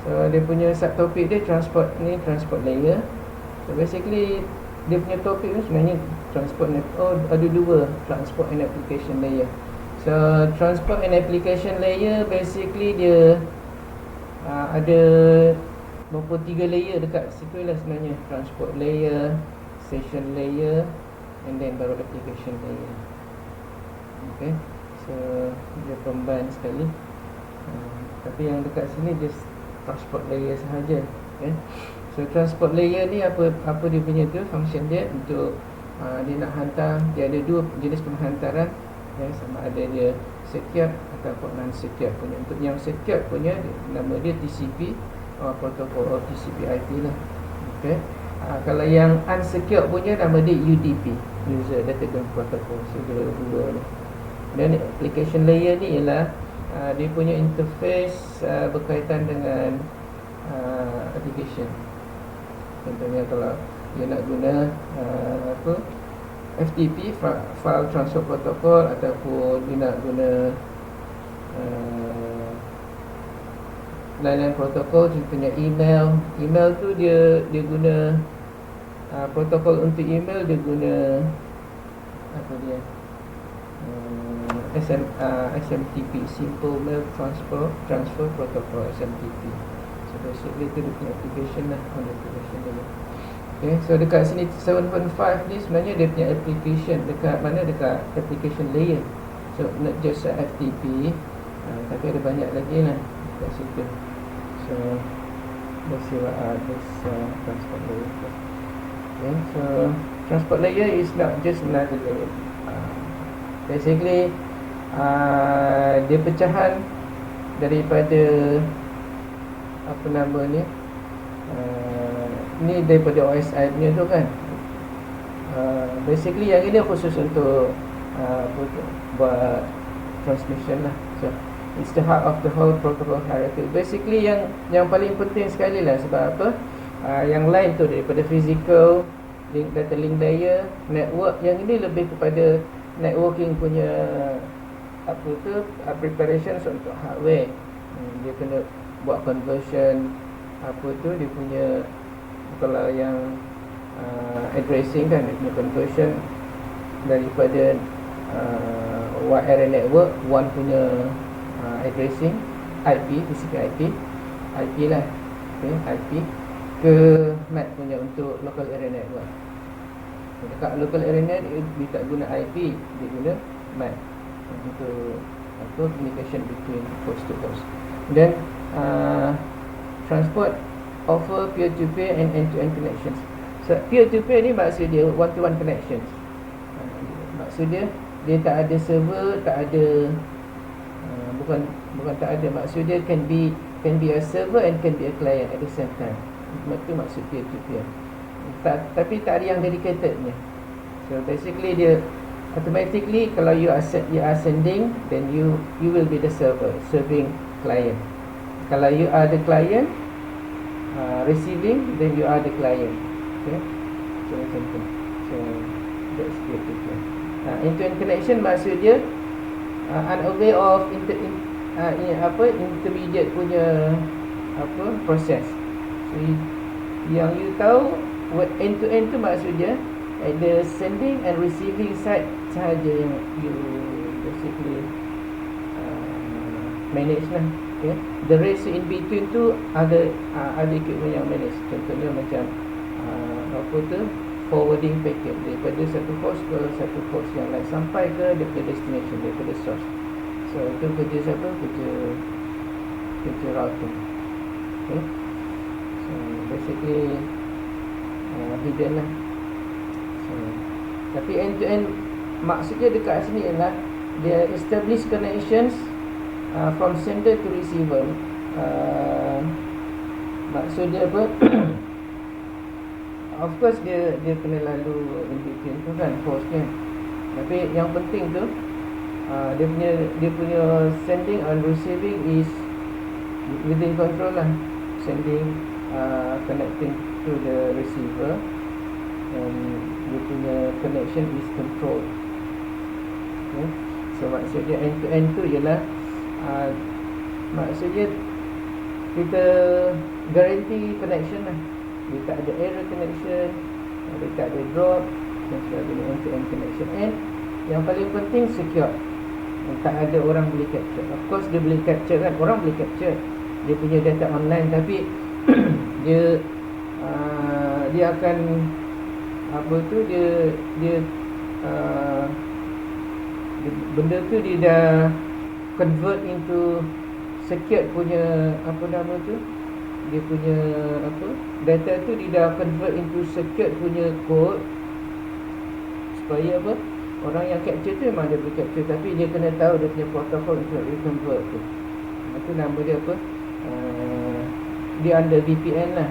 So dia punya subtopik dia transport layer. So basically dia punya topik tu sebenarnya ada dua, transport and application layer. So transport and application layer basically dia ada 23 layer dekat situ lah sebenarnya. Transport layer, session layer, and then baru application layer. Okay, so dia combine sekali. Tapi yang dekat sini just transport layer sahaja. Okay, so transport layer ni apa dia punya tu, function dia untuk dia nak hantar. Dia ada dua jenis penghantaran, sama ada dia secure ataupun non-secure punya. Untuk yang secure punya nama dia TCP protokol TCP IP lah. Okay, kalau yang unsecure punya nama dia UDP, User Datagram Protocol. So dua ni. Dan application layer ni ialah dia punya interface berkaitan dengan application. Contohnya kalau dia nak guna FTP, File Transfer Protocol, ataupun dia nak guna lain-lain protokol, contohnya email tu dia guna protokol untuk email, dia guna SMTP, Simple Mail Transfer Protocol, SMTP. So basically itu dia punya application lah, on application dulu. Okay, so dekat sini 7.5 ni sebenarnya dia punya application dekat mana? Dekat application layer. So not just FTP, tapi ada banyak lagi lah dekat situ. So let's see what are this transport layer. Okay, so transport layer is not just another layer. Basically dia pecahan daripada apa nama ni, ni daripada OSI punya tu kan. Basically yang ini khusus untuk buat transmission lah. So it's the heart of the whole protocol hierarchy. Basically yang paling penting sekali lah. Sebab apa? Yang lain tu daripada physical data link layer, network. Yang ini lebih kepada networking punya preparations untuk hardware. Dia kena buat conversion dia punya, kalau yang addressing kan, dia punya conversion daripada wide area network, one punya addressing IP, TCP IP lah, okay, IP ke MAC punya untuk local area network. Dekat local area network dia tak guna IP, dia guna MAC untuk communication between host to host. Then transport offer peer-to-peer and end-to-end connections. So peer-to-peer ni maksud dia one-to-one connections. Maksud dia tak ada server, tak ada bukan tak ada, maksud dia can be a server and can be a client at the same time. Itu maksud peer-to-peer. Tapi tak ada yang dedicatednya. So basically dia automatically kalau you are sending, then you will be the server serving client. Kalau you are the client receiving, then you are the client. Okay, so macam tu. So that's peer-to-peer. End-to-end connection maksud dia unaware of intermediate punya proses. So yang you tahu end-to-end tu maksud dia at the sending and receiving side sahaja yang you basically manage lah. Okay, the rest in between tu ada equipment yang manage. Contohnya macam forwarding packet daripada satu host ke satu host yang lain sampai ke daripada destination, daripada source. So itu kerja siapa? Kerja routing. Okay, so basically hidden lah. So, tapi end to end maksudnya dekat sini ialah dia establish connections from sender to receiver. Maksud dia apa? Of course dia kena lalu in between tu kan, hostnya. Tapi yang penting tu dia punya sending and receiving is within control lah. Sending connecting to the receiver, and dia punya connection is controlled. Okay, so maksudnya end to end tu ialah maksudnya kita guarantee connection lah. Dia tak ada error connection, dia tak ada drop dan sebagainya, end-to-end connection. And yang paling penting secure, tak ada orang boleh capture. Of course dia boleh capture kan, orang boleh capture dia punya data online, tapi dia akan apa tu, benda tu dia dah convert into secured punya apa nama tu, dia punya apa, data tu dia dah convert into secured punya code, supaya apa, orang yang capture tu memang dia boleh capture, tapi dia kena tahu dia punya protocol untuk reconvert tu. Itu nama dia apa, dia under VPN lah.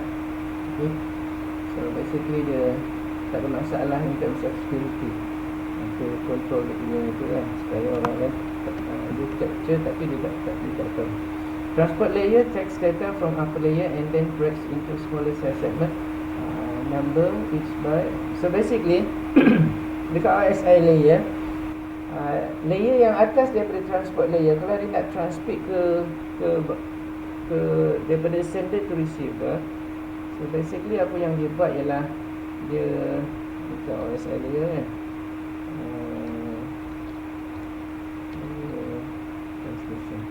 Okay. So basically dia tak ada masalah in terms of security, untuk control dia punya itu kan, supaya orang lain dia capture tapi dia tak tahu. Transport layer takes data from upper layer and then breaks into smaller cell segment, number each byte. So basically dekat RSI layer, layer yang atas daripada transport layer, kalau dia nak transmit ke daripada sender to receiver, so basically apa yang dia buat ialah dia dekat RSI layer kan, transmission,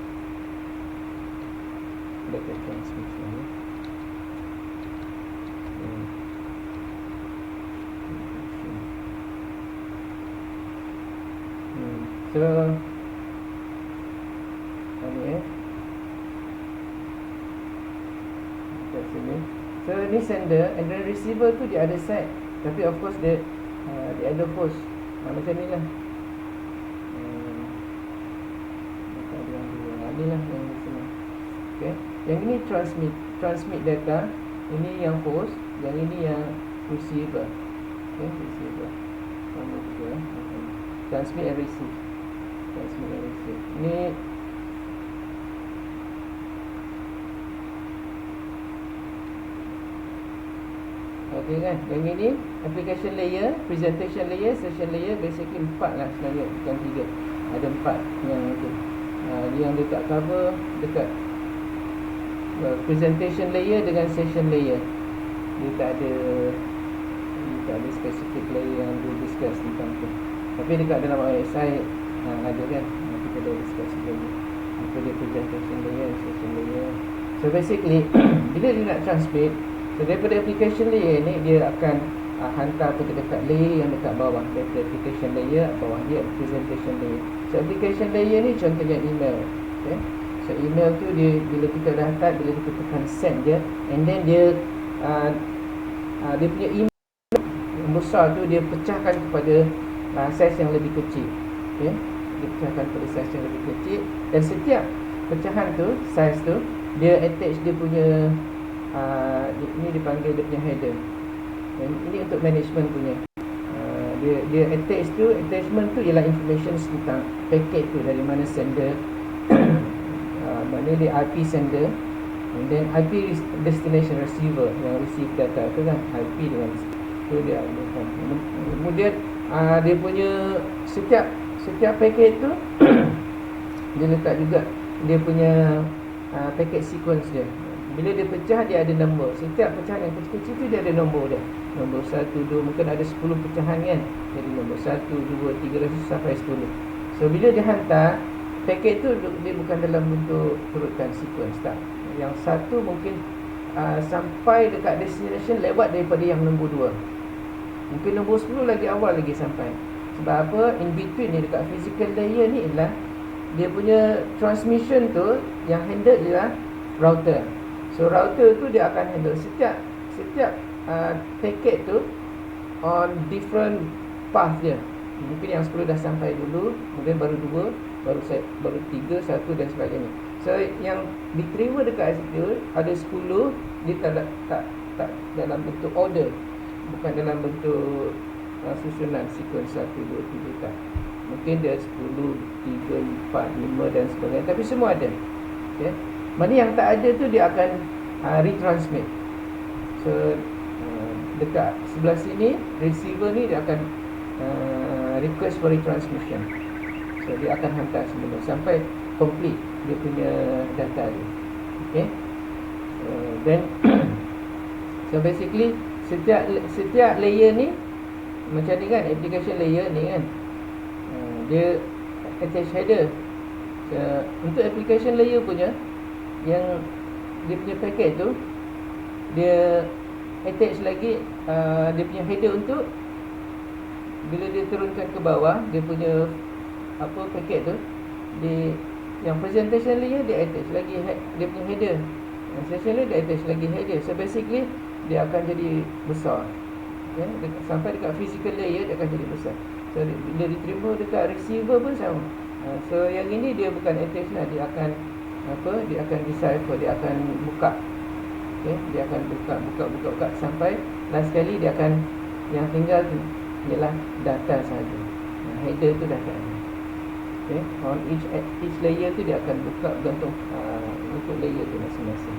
data transmission, so ni kat sini. So ni sender, and then receiver tu di other side, tapi of course dia di other host, macam ni lah. Ni lah yang ni semua. Okay. Yang ini transmit data, ini yang host, yang ini yang receiver. Okay, receiver. Sama juga. Transmit and receive. Transmit and receive. Ni okay kan. Yang ini application layer, presentation layer, session layer, basically 4 lah sebenarnya, bukan 3. Ada 4 yang itu. Yang dekat cover dekat presentation layer dengan session layer. Dia tak ada specific layer yang dia discuss tentang tu. Tapi dekat dalam RSI ada kan, kita dah discuss lagi. Apa dia presentation layer, session layer. So basically bila dia nak transmit, so daripada application layer ni dia akan hantar ke dekat layer yang dekat bawah. Daripada application layer, bawah dia presentation layer. So application layer ni contohnya email. Okay. So email tu dia, bila kita dah type, bila kita tekan send je, and then dia punya email yang besar tu dia pecahkan kepada size yang lebih kecil. Okay. Dia pecahkan kepada size yang lebih kecil, dan setiap pecahan tu, size tu, dia attach dia punya ini dipanggil dia punya header. Dan ini untuk management punya. Dia attachment tu ialah information tentang paket tu, dari mana sender, mana dia IP sender, and then IP destination receiver yang receive data tu kan, IP dengan tu dia ada. Kemudian dia punya setiap paket tu dia letak juga dia punya paket sequence dia. Bila dia pecah, dia ada nombor. Setiap pecahan yang kecil-kecil tu dia ada nombor dia. Nombor 1, 2, mungkin ada 10 pecahan kan. Jadi nombor 1, 2, 3 sampai 10. So bila dia hantar, paket tu dia bukan dalam bentuk turutkan sequence, tak. Yang satu mungkin sampai dekat destination lewat daripada yang nombor 2. Mungkin nombor 10 lagi awal lagi sampai. Sebab apa? In between ni dekat physical layer ni ialah dia punya transmission tu yang handle ialah router. So router tu dia akan handle setiap paket tu on different path dia. Mungkin yang 10 dah sampai dulu, kemudian baru 2, baru 3, 1 dan sebagainya. So yang diterima dekat situ ada 10, dia tak dalam bentuk order, bukan dalam bentuk susunan sequence 1, 2, 3 tak. Mungkin dia 10, 3, 4, 5 dan sebagainya, tapi semua ada. Okay. Mana yang tak ada tu dia akan retransmit. So dekat sebelah sini receiver ni dia akan request for retransmission. So dia akan hantar semula sampai complete dia punya data dia. Okay. Then so basically setiap layer ni macam ni kan, application layer ni kan, dia attach header. Untuk application layer punya, yang dia punya packet tu, dia attach lagi dia punya header untuk bila dia turunkan ke bawah, dia punya packet tu, yang presentation layer dia attach lagi dia punya header, yang session layer dia attach lagi header. So basically dia akan jadi besar, okay? Sampai dekat physical layer dia akan jadi besar. So bila diterima dekat receiver pun sama. So yang ini dia bukan attach lah, dia akan dia akan decipher, dia akan buka, okay? Dia akan buka sampai last kali dia akan, yang tinggal tu ialah data sahaja. Header tu data. Okay? On each layer tu dia akan buka gantung untuk layer tu masing-masing.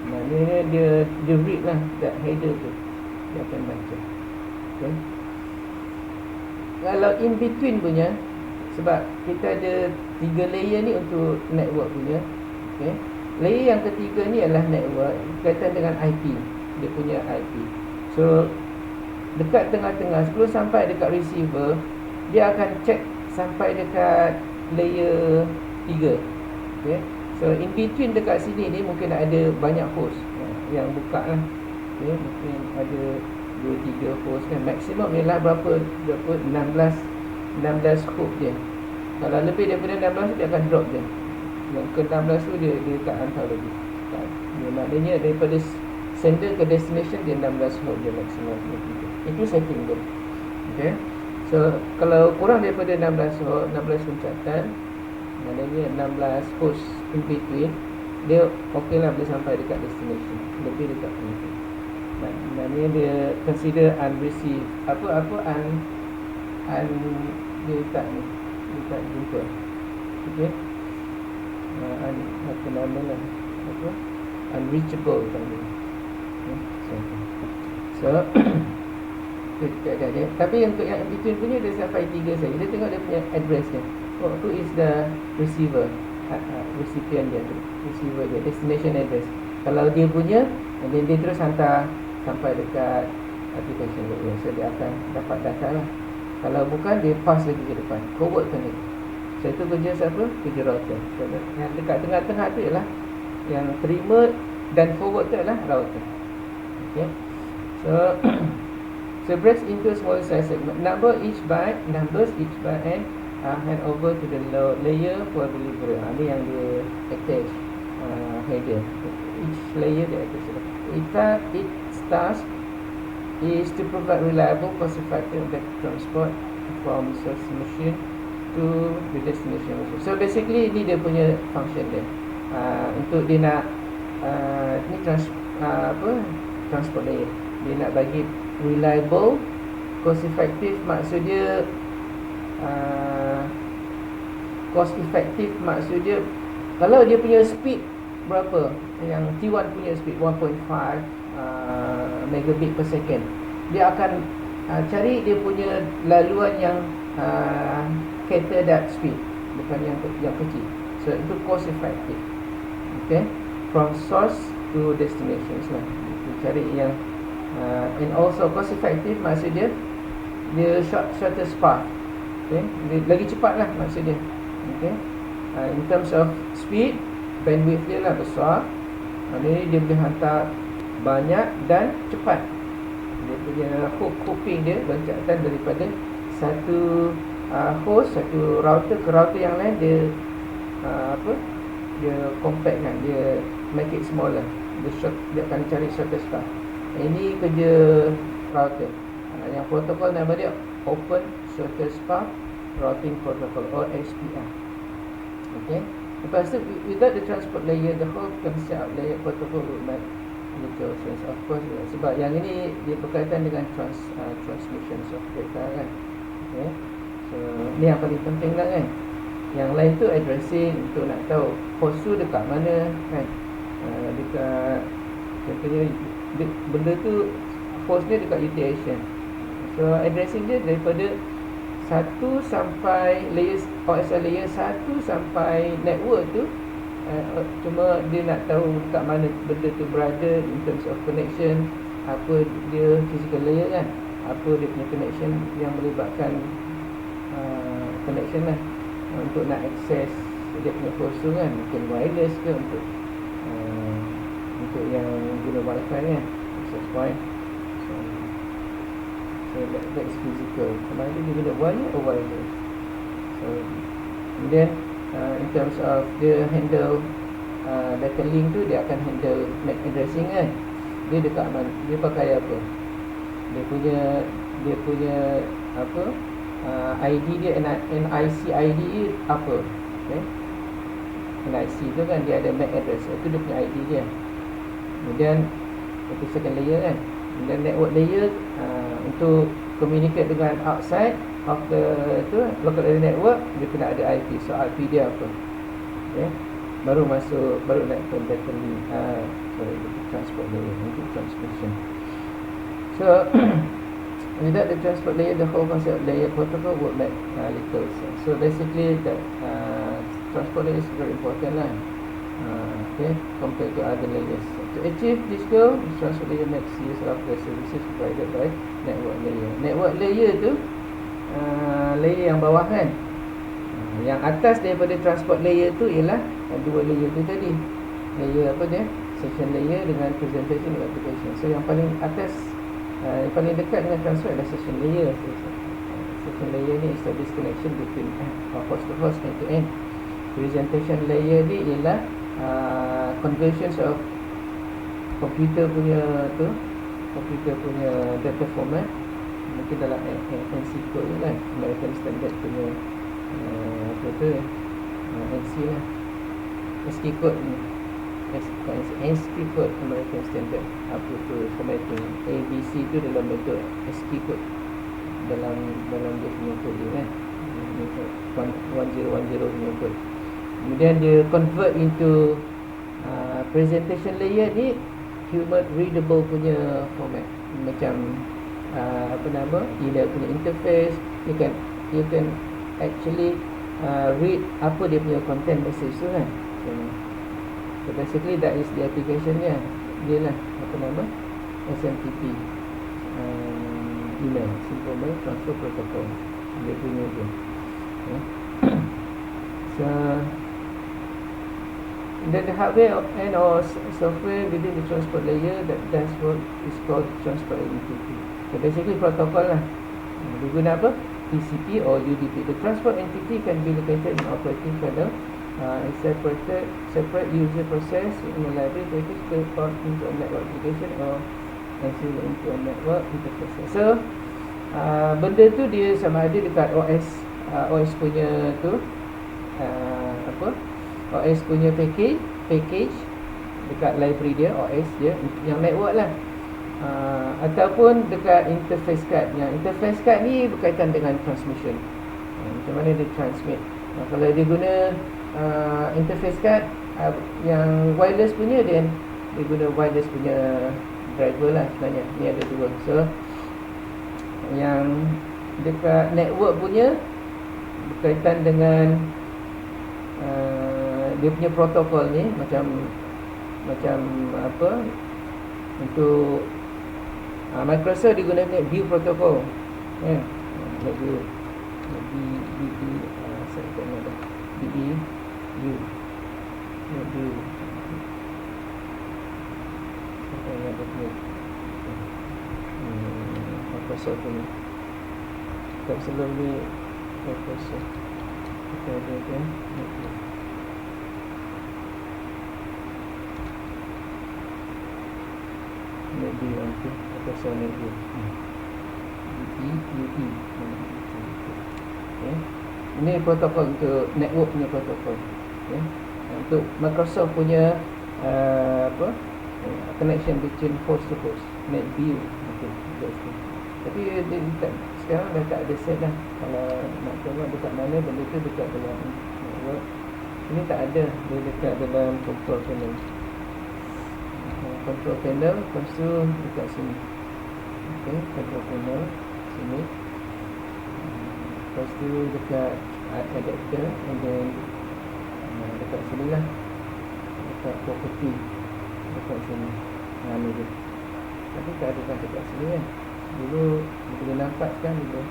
Maknanya dia read lah that header tu, dia akan baca. Okay? Kalau in between punya, sebab kita ada 3 layer ni untuk network punya, okay? Layer yang ketiga ni adalah network berkaitan dengan IP, dia punya IP. So dekat tengah-tengah sebelum sampai dekat receiver, dia akan check sampai dekat layer 3, okay? So in between dekat sini ni mungkin ada banyak host yang buka lah, okay? Mungkin ada 2-3 host kan. Maksimum ialah berapa 16 hook je. Kalau lebih daripada 16 dia akan drop je. Yang ke 16 tu dia tak hantar lagi. Dia maknanya daripada sender ke destination dia 16 hook je maksimum. Itu setting dia. Okay. So kalau kurang daripada 16 hook, 16 pencatatan, maknanya 16 host in between, dia okey lah boleh sampai dekat destination. Lebih dekat tu. Maknanya dia consider unreceived. Dia tak ni, dia tak jumpa. Okay. Apa nama lah, unreachable tadi. So tapi untuk yang between punya dia sampai 3 saja. Dia tengok dia punya address dia. Who is the receiver, recipient dia, receiver dia, destination address. Kalau dia punya, dia terus hantar sampai dekat application layer. So dia akan dapat data lah. Kalau bukan, dia pass lagi ke depan, forward kan lagi. So itu kerja siapa? Kerja router. So yang dekat tengah-tengah tu ialah yang terima dan forward tu adalah router. Okay. So breaks into small size segment. Numbers each byte and hand over to the layer for delivery. Ini yang dia attach header. Each layer dia attach. Its task is to provide reliable, cost-effective data transport from source machine to the destination machine. So basically ini dia punya function dia. Untuk dia nak ni transport layer. Dia nak bagi reliable, cost-effective, maksud dia cost-effective maksud dia kalau dia punya speed berapa, yang T1 punya speed 1.5 megabit per second, dia akan cari dia punya laluan yang cater that speed, bukan yang kecil. So itu cost effective. Okay, from source to destinations lah. Dia cari yang and also cost effective maksud dia shortest path. Okay, dia lagi cepat lah maksud dia. Okay, in terms of speed, bandwidth dia lah besar. Ini dia boleh hantar banyak dan cepat. Dia punya hopping dia, loncatan daripada satu host, satu router ke router yang lain, dia dia compact kan, dia make it smaller. Dia akan cari shortest path. Ini kerja router. Yang protokol nama dia Open Shortest Path Routing Protocol, or SPR. Okay. Lepas tu, without the transport layer, the whole concept of layer protocol would not make sense. Of course, sebab yang ini dia berkaitan dengan transmission of data kan. Okay. So ni yang paling penting lah kan. Yang lain tu addressing, untuk nak tahu host tu dekat mana kan. Dekat contohnya benda tu host dia dekat utilization. So addressing dia daripada 1 sampai layer OSL layer 1 sampai network tu, cuma dia nak tahu kat mana benda tu berada in terms of connection, apa dia physical layer kan, apa dia punya connection yang melibatkan connection lah, untuk nak access dia punya host tu kan, mungkin wireless ke, untuk yang guna wifi kan, access point. So that is physical. Sama ada dia guna wire or wireless. So and then in terms of dia handle data link tu, dia akan handle MAC addressing kan. Dia dekat mana, dia pakai apa, dia punya apa, ID dia, NIC ID apa, okay? NIC tu kan dia ada MAC address, itu dia punya ID dia. Kemudian itu second layer kan. Dan network layer untuk communicate dengan outside of the local area network, dia kena ada IP. So IP dia apa, okay? Baru nak contact link, transport layer untuk transmission. So without the transport layer, the whole concept of layer protocol would make little sense. So basically that transport layer is very important lah, okay, compared to other layers. To achieve this goal, transport layer makes use of the services provided by network layer. Network layer tu layer yang bawah kan. Yang atas daripada transport layer tu ialah dua layer tu tadi. Layer apa dia? Session layer dengan presentation application. So yang paling atas, yang paling dekat dengan transport adalah session layer. Session layer ni establish connection between host to host, end to end. Presentation layer ni ialah conversions of komputer punya data format, mungkin dalam NC code ni kan, American Standard punya apa tu, NC lah, ASCII code ni, ASCII code American Standard, apa tu formatting ABC tu dalam bentuk ASCII code dalam dia punya code dia kan, 1010 punya code. Kemudian dia convert into presentation layer ni human readable punya format, macam apa nama, email punya interface. You can actually read apa dia punya content message tu kan. So basically that is the application nya. Dia lah apa nama, SMTP, email, simple mail transfer protocol, dia punya tu. So then the hardware and or software within the transport layer that does work is called transport entity. So basically protocol lah. Dia guna apa? TCP or UDP. The transport entity can be located in operating kernel, separate user process in a library that is built into a network application or considered into a network interface. So benda tu dia sama ada dekat OS punya tu apa, OS punya package dekat library dia, OS dia yang network lah, ataupun dekat interface card. Yang interface card ni berkaitan dengan transmission, macam mana dia transmit. Kalau dia guna interface card yang wireless punya, dia guna wireless punya driver lah sebenarnya. Ni ada dua. So yang dekat network punya berkaitan dengan dia punya protokol ni, macam apa, untuk Microsoft digunakan View protocol kan, View saya tak ingat dah, View saya ingat dah punya Microsoft punya. Tak sebelum ni Microsoft kita ada kan, maybe nanti atau saya maybe UE. Okay. Ini protokol untuk network punya protokol. Okay. Untuk Microsoft punya apa, connection between host to host, NetView. Okay. Tapi dia sekarang dah tak ada set dah. Kalau nak tengok dekat mana benda tu dekat dalam network, ini tak ada, dia dekat dalam control panel. Control panel, lepas tu dekat sini. Okay, control panel sini. Lepas tu dekat adapter, and then dekat sini lah. dekat property dekat sini. Ni dia. Tapi tak ada kan dekat sini kan. Dulu boleh nampak kan dulu.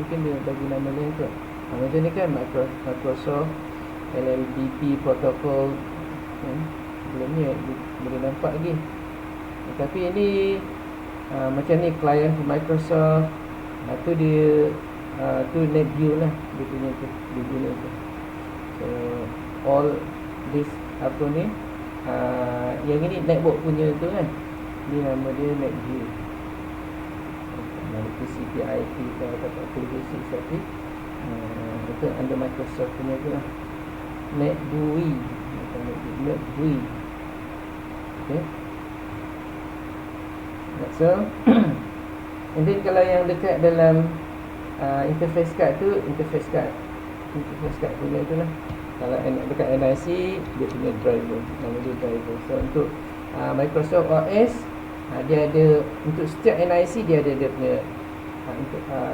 Mungkin dia bagi nama lain kot. Macam ni kan Microsoft LLDP protocol kan. Sebelum ni boleh nampak lagi. Tapi ini macam ni client Microsoft. Tu dia tu NetView lah dia punya tu, dia guna tu. So all this apa ni yang ini network punya tu kan, ni nama dia NetView. Nama TCP/IP ke atau aplikasi tapi itu under Microsoft punya tu lah. NetBEUI, NetBEUI. Okay. So and then kalau yang dekat dalam interface card tu, interface card punya tu lah. Kalau dekat NIC dia punya driver, nama dia driver. So untuk Microsoft OS dia ada, untuk setiap NIC dia ada dia punya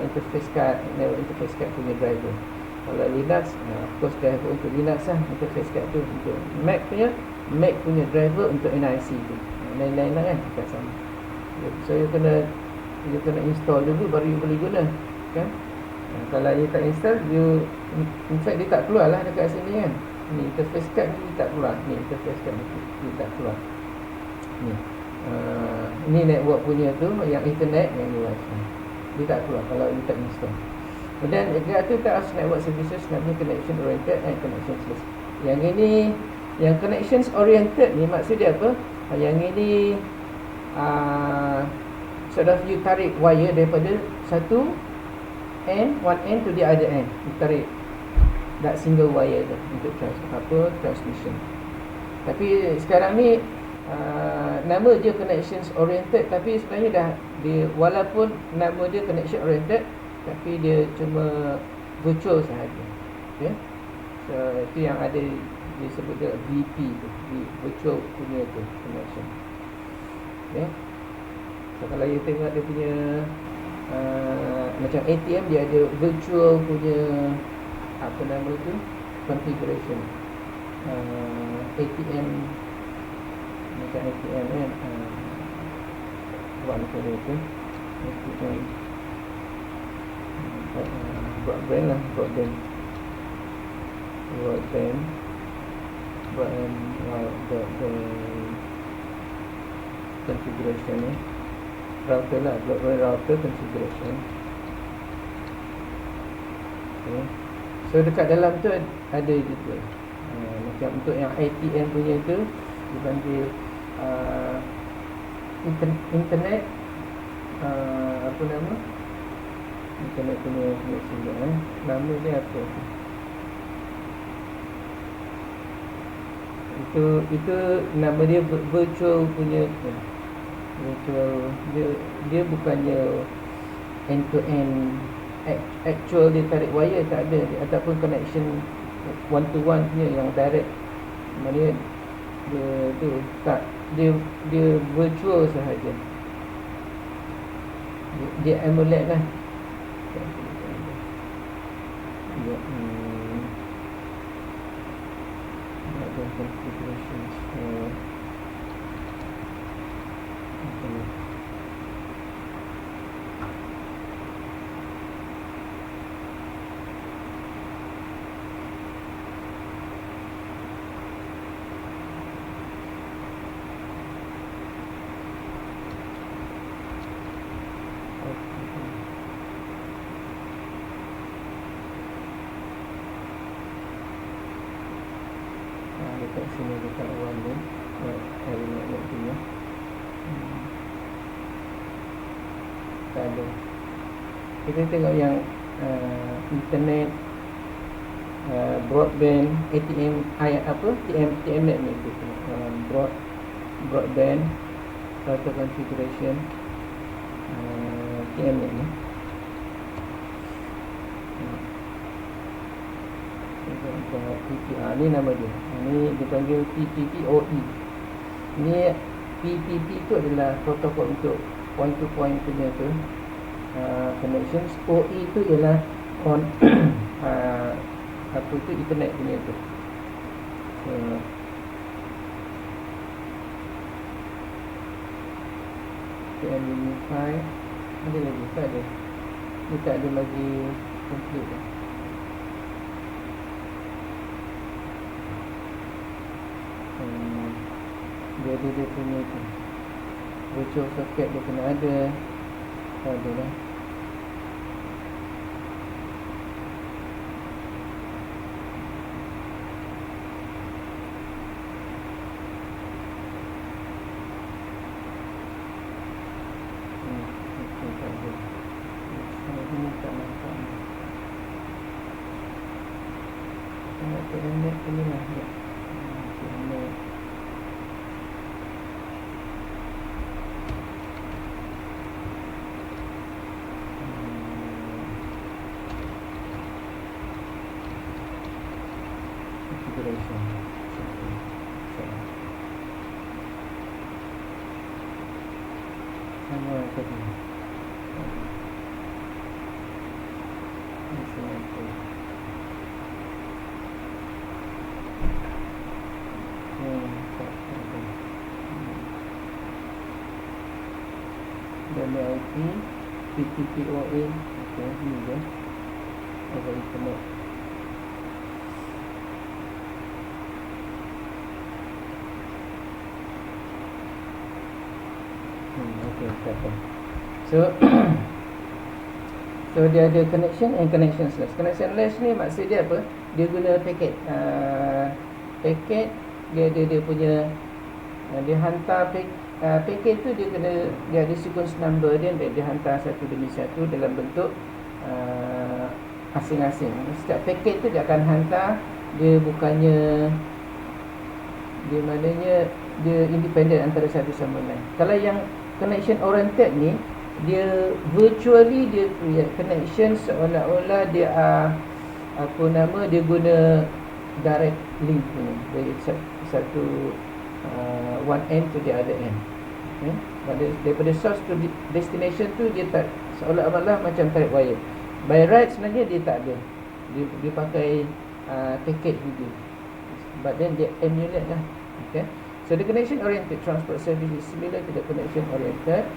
interface card, interface card punya driver. Kalau Linux, of course driver untuk Linux lah interface card tu. Untuk Mac punya driver untuk NIC tu. Lain-lain lah kan, tak sama. So you kena install dulu baru you boleh guna kan. Kalau you tak install, you in fact dia tak keluar lah dekat sini kan. Ni interface card ni tak keluar. Ni interface card ni tak keluar. Ni network punya tu, yang internet yang ni wifi. Dia tak keluar kalau you tak install. Dan dekat tu tak harus network services, namanya connection oriented and connectionless. Yang ini, yang connections oriented ni maksud dia apa? Yang ini sort of you tarik wire daripada satu end, one end to the other end. You tarik that single wire tu untuk transmission. Tapi sekarang ni nama dia connections oriented, tapi sebenarnya dah dia, walaupun nama dia connection oriented, tapi dia cuma virtual sahaja. Okay? So itu yang ada disebut dia VP tu, virtual punya tu connection. Okay? So kalau you tengok dia punya macam ATM, dia ada virtual punya apa nama tu, configuration. ATM macam ATM kan, buat macam tu ATM broadband lah, broadband configuration ni, router lah, broadband router configuration. Okay. So dekat dalam tu ada juga macam untuk yang ATM punya tu dipanggil internet apa nama, internet punya sini nama dia apa, itu nama dia virtual punya virtual. Dia bukannya end to end actual dia tarik wire, tak ada. Ataupun connection one to one punya yang direct, maknanya dia tu tak, dia virtual sahaja. Dia emulate lah. Dia ada configurations dekat sini, dekat awal ni hari nak punya tak ada. Kita tengok yang internet, broadband, ATM, TMnet ni tu, broadband router configuration, TMnet ni. Ni nama dia. Ni dipanggil PPPoE. Ni PPP tu adalah protokol untuk point to point punya tu connections. OE tu ialah on apa tu, internet punya tu. SPM Unify. Ada lagi? Tak ada. Dia tak ada lagi complete dah. Dia ada dia punya tu virtual socket dia kena ada. Tak ada dah. Internet ni lah ya. Internet. Configuration. Sama tadi. WIP, PTPoA, okey, ni je. Over internet. Okey, tak apa. So so dia ada connection and connectionless. Connectionless ni maksud dia apa? Dia guna paket. Paket dia ada dia punya dia hantar paket tu dia ada sequence number dia hantar satu demi satu dalam bentuk asing-asing. Setiap paket tu dia akan hantar, dia bukannya dia maknanya dia independent antara satu sama lain. Kalau yang connection oriented ni, dia virtually dia create connection seolah-olah dia dia guna direct link ni dari satu one end to the other end. Okay? Daripada source to destination tu dia tak seolah-olah macam tarik wire. By right sebenarnya dia tak ada. Dia pakai packet juga. But then dia emulate lah. Okay? So the connection oriented transport service is similar to the connection oriented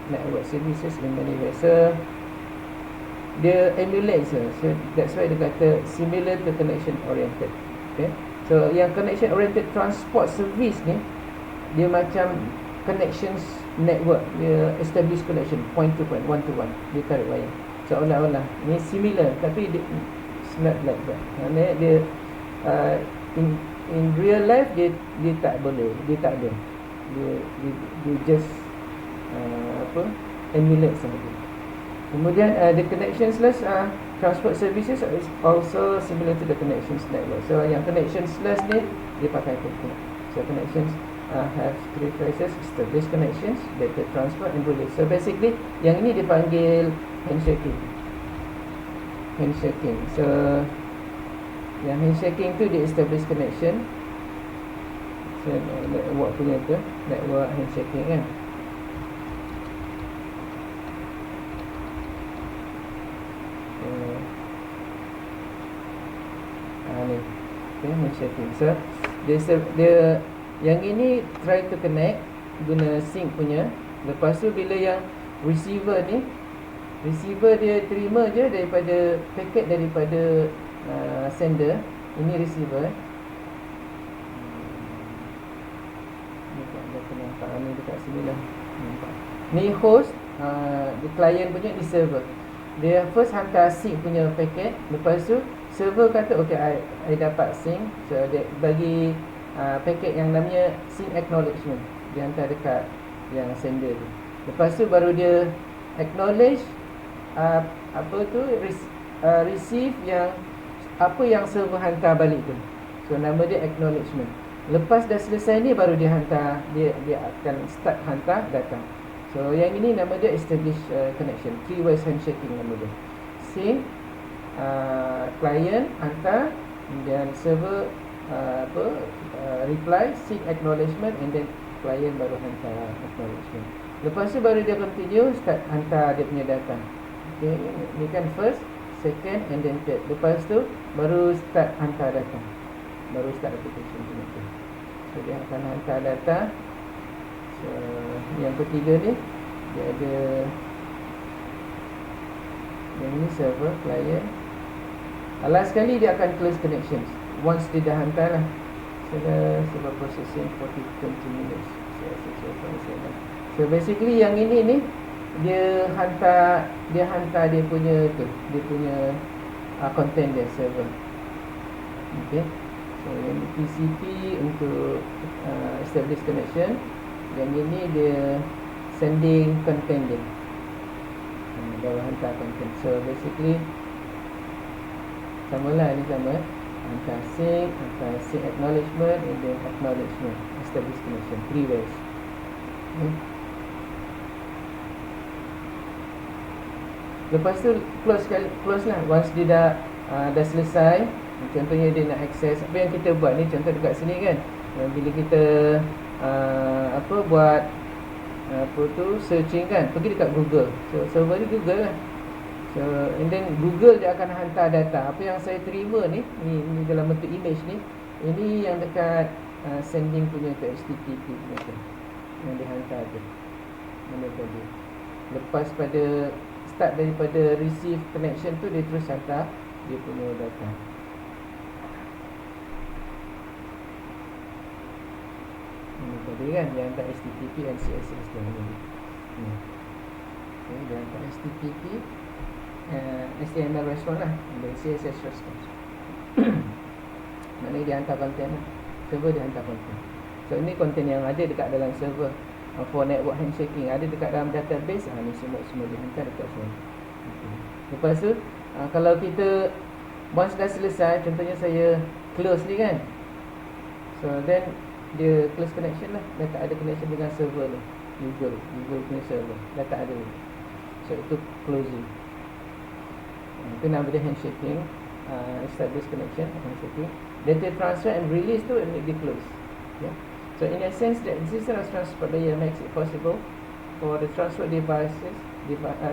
network services in many ways. So dia emulate so that's why dia kata similar to connection oriented. Okay? So yang connection oriented transport service ni dia macam connections network, dia establish connection point to point, one to one, dia tarik wire seolah-olah ni similar tapi it's not like that. Maksudnya dia in real life dia tak boleh, dia tak ada, dia just emulate sahaja. Kemudian the connectionless transport services is also similar to the connections network. So yang connectionless ni dia pakai packet. So connections have three phases: established connections, data transfer and relay. So basically yang ini dipanggil handshaking. So yang handshaking tu dia establish connection. So network punya tu, network handshaking kan. Ni okay, handshaking. So dia yang ini try to connect guna sync punya. Lepas tu bila yang receiver ni, receiver dia terima je daripada packet daripada sender. Ini receiver. Ni tak ada penampakan ni dekat sini lah. Nampak. Ni host, di client punya, di server. Dia first hantar sync punya packet. Lepas tu server kata okay, I dapat sync. So dia bagi paket yang namanya sync acknowledgement, dia hantar dekat yang sender tu. Lepas tu baru dia acknowledge receive yang apa yang server hantar balik tu. So nama dia acknowledgement. Lepas dah selesai ni baru dia hantar, dia akan start hantar data. So yang ini nama dia establish connection, three ways handshaking nama dia. Sync, client hantar, dan server reply, seek acknowledgement, and then client baru hantar acknowledgement. Lepas tu baru dia continue start hantar dia punya data. Okay, ni kan first, second, and then third. Lepas tu baru start hantar data, baru start application tu. So dia akan hantar data. So yang ketiga ni dia ada yang ini server, client. Last sekali dia akan close connections once dia dah hantar lah. Server processing 20 minutes. So basically yang ini ni dia hantar dia punya content dia server. Okay. So yang ni TCP untuk establish connection. Yang ini dia sending content dia. Baru hantar content. So basically sama lah, ni sama. Hantar sync acknowledgement and then acknowledgement, establish connection, 3 ways. Lepas tu close lah. Once dia dah selesai, contohnya dia nak access apa yang kita buat ni, contoh dekat sini kan, bila kita buat searching kan, pergi dekat Google. So server ni Google lah. So and then Google dia akan hantar data. Apa yang saya terima ni dalam bentuk image ni, ini yang dekat sending punya ke HTTP punya tu, yang dihantar tu. Mana tadi? Lepas pada start daripada receive connection tu, dia terus hantar dia punya data. Ini tadi kan, dia hantar HTTP and CSS dia ni. Okay, dia hantar HTTP HTML response lah, dan CSS response. Maknanya dia hantar konten lah. Server dia hantar konten. So ini konten yang ada dekat dalam server. For network handshaking ada dekat dalam database. Ni semua dia hantar dekat server. Lepas tu kalau kita once dah selesai, contohnya saya close ni kan, so then dia close connection lah. Dah tak ada connection dengan server ni, Google punya server dah tak ada. So itu closing. Itu nama dia handshaking, establish connection, handshaking. Data transfer and release tu dia close. Yeah. So in a sense, the existence of transport layer makes it possible for the transport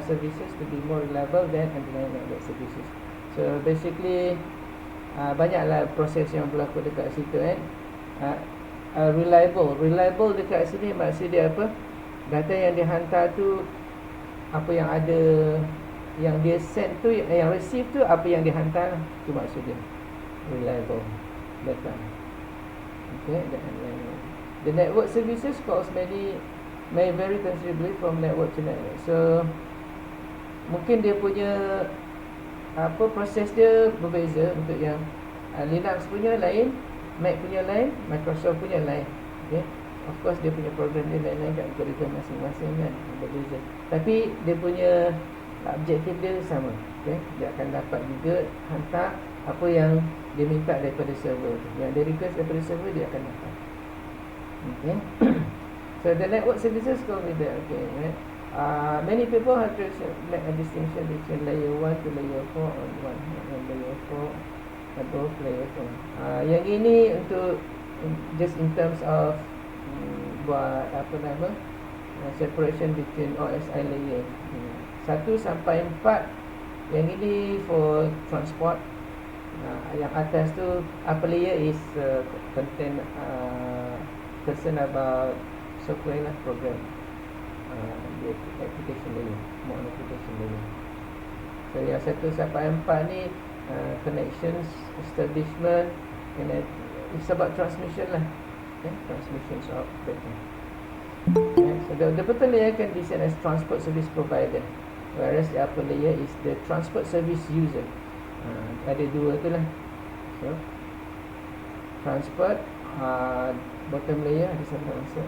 services to be more reliable than underlying network services. So basically banyaklah proses yang berlaku dekat situ kan. Reliable dekat sini maksud dia apa? Data yang dihantar tu apa yang ada, yang dia send tu, yang receive tu apa yang dihantar, tu maksud dia reliable data. Okay, the network services cost may vary considerably from network to network. So mungkin dia punya proses dia berbeza. Untuk yang Linux punya lain, Mac punya lain, Microsoft punya lain. Okay, of course dia punya program dia lain-lain kat algoritma masing-masing kan, berbeza. Tapi dia punya objektif dia sama. Okay, dia akan dapat juga hantar apa yang dia minta daripada server tu. Yang dia request daripada server, dia akan dapat. Okay. So the network services go with that. Okay, right? Many people have to make a distinction between layer 1 to layer 4 on one hand, and layer 4 above layer 4. Yang ini untuk just in terms of buat separation between OSI layer 1 sampai 4. Yang ini for transport. Yang atas tu upper layer is content concern about software lah, program, the application layer, more application layer. So yang 1 sampai 4 ni connections, establishment, and it's about transmission lah, transmissions of data. So the bottom layer can be seen as transport service provider, whereas the upper layer is the transport service user. Ada dua tu lah. So transport, bottom layer ada satu answer.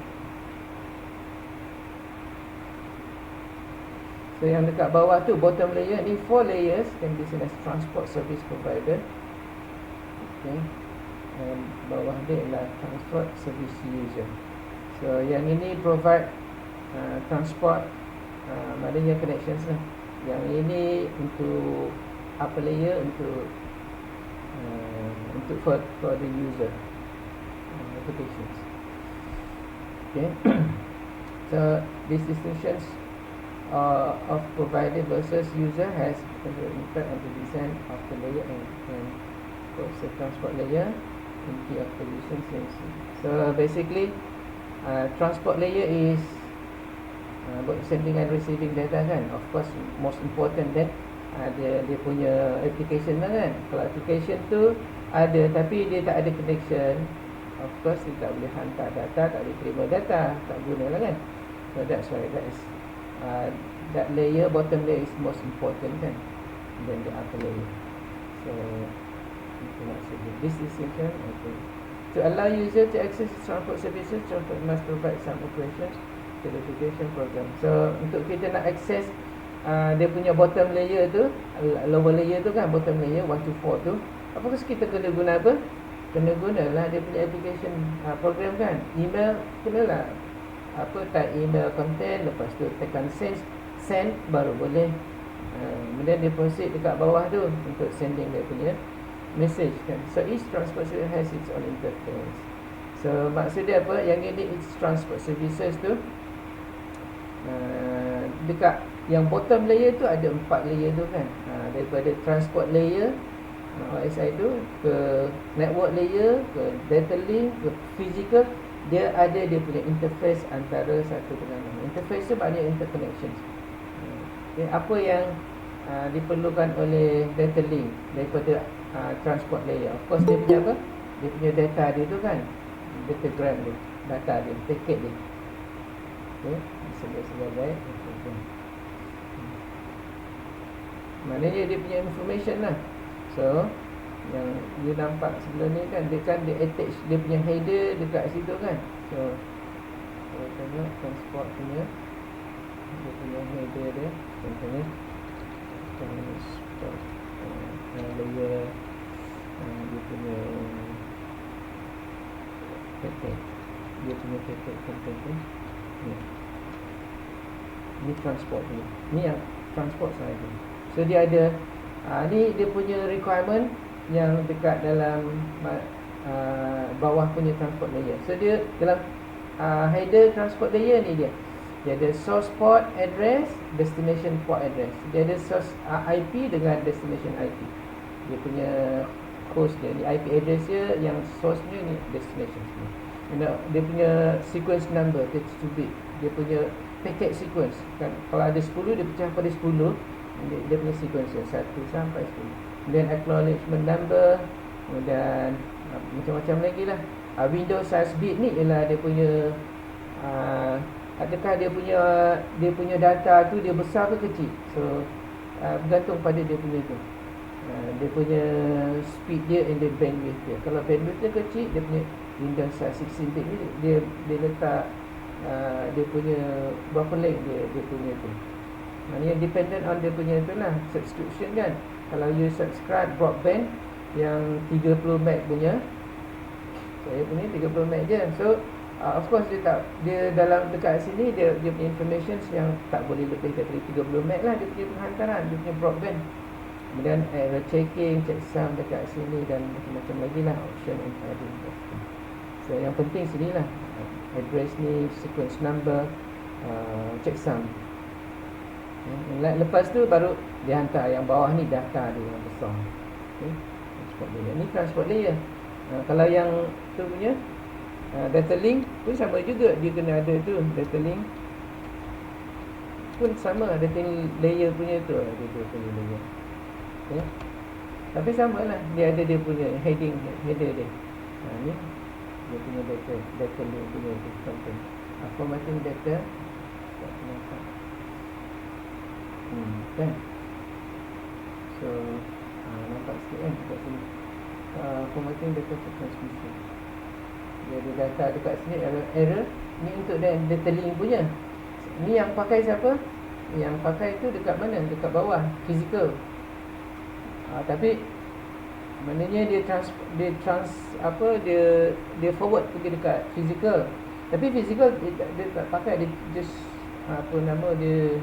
So yang dekat bawah tu bottom layer ni, 4 layers can be seen as transport service provider. Okay, and bawah dia adalah transport service user. So yang ini provide transport, maknanya connections lah. Yang ini untuk upper layer, untuk for the user applications. Okay. So these distinctions of provider versus user has an impact on the design of the layer and the transport layer in key of solutions. So basically transport layer is sending and receiving data kan. Of course most important then dia punya application lah kan. Kalau application tu ada tapi dia tak ada connection, of course dia tak boleh hantar data, tak boleh terima data, tak guna lah kan. So that's why that layer, bottom layer is most important kan, than the upper layer. So this is okay. To allow user to access transport services, transport must provide some operations verification program. So untuk kita nak access dia punya bottom layer tu, lower layer tu kan, bottom layer 1 to 4 tu, apakah kita kena guna apa? Kena gunalah dia punya application program kan. Email kenalah type email content, lepas tu tekan send baru boleh. Kemudian dia proceed dekat bawah tu untuk sending dia punya message kan. So each transport service has its own interface. So maksud dia apa? Yang ini each transport services tu dekat yang bottom layer tu ada 4 layer tu kan. Daripada transport layer OSI tu ke network layer, ke data link, ke physical, dia ada dia punya interface antara satu dengan lain. Interface tu maknanya interconnections. Okay, apa yang diperlukan oleh data link daripada transport layer, of course dia punya apa? Dia punya data dia tu kan, datagram dia, data dia, paket dia. Okay, sebagai maknanya dia punya information lah. So yang dia nampak sebelah ni kan, dia attach dia punya header dekat situ kan. So kalau tengok transport punya, dia punya header dia, contohnya transport layer, dia punya paket, dia punya paket content tu ni transport ni. Ni yang transport sahaja. So dia ada ni dia punya requirement yang dekat dalam bawah punya transport layer. So dia dalam header transport layer ni dia ada source port address, destination port address. Dia ada source IP dengan destination IP. Dia punya host dia ni IP address dia, yang source nya ni destination dia. Dia punya sequence number 32 bit. Dia punya packet sequence kan. Kalau ada 10, dia pecah pada 10. Dia punya sequence 1 sampai 10. Kemudian acknowledgement number, kemudian macam-macam lagi lah. Windows size bit ni ialah dia punya adakah dia punya data tu dia besar ke kecil. So bergantung pada dia punya tu, dia punya speed dia and the bandwidth dia. Kalau bandwidth dia kecil, dia punya Windows size 16 bit ni dia letak dia punya berapa leg dia punya tu. Maknanya dependent on dia punya tu lah, subscription kan. Kalau you subscribe broadband yang 30 meg punya, saya punya 30 meg je. So of course dia dalam dekat sini dia punya information yang tak boleh lebih daripada 30 meg lah dia punya penghantaran, dia punya broadband. Kemudian error checking, checksum dekat sini dan macam-macam lagi lah, option and adding. So yang penting sini lah, address ni, sequence number, checksum. Lepas tu baru dia hantar yang bawah ni data dia yang besar. Okay, transport layer. Ni transport layer. Kalau yang tu punya data link pun sama juga, dia kena ada tu data link pun sama, data layer punya tu ada dia punya layer. Okay, tapi sama lah, dia ada dia punya header dia. Ni dia punya data link punya tu content formatting data kan. So nampak sikit kan dekat sini, formatting data for transmission. Dia ada data dekat sini, error ni untuk data link punya. Ni yang pakai siapa? Yang pakai tu dekat mana? Dekat bawah, physical. Tapi maknanya dia forward pergi dekat physical. Tapi physical dia tak pakai, dia just dia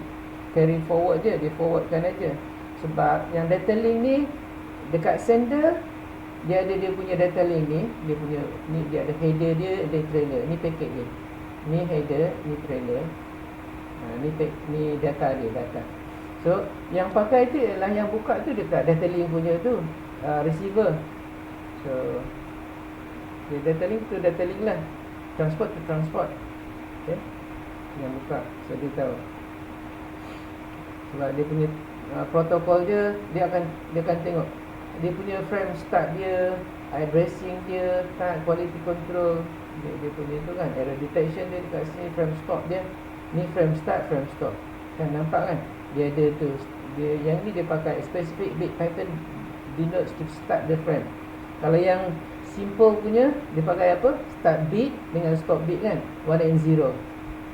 carry forward je, dia forwardkan aja. Sebab yang data link ni dekat sender, dia ada dia punya data link ni, dia ada header dia, ada trailer. Ni packet dia. Ni header, ni trailer. Ni data dia, data. So yang pakai tu ialah yang buka tu dekat data link punya tu, receiver. So data link tu data link lah, transport to transport. Okay, yang buka, so dia tahu. Sebab dia punya protokol dia akan tengok dia punya frame start dia, addressing dia, quality control dia punya tu kan, error detection dia dekat sini, frame stop dia ni, frame start, frame stop kan, nampak kan, dia ada tu, dia yang ni dia pakai specific bit pattern denotes to start the frame. Kalau yang simple punya dia pakai apa, start bit dengan stop bit kan, 1 and 0.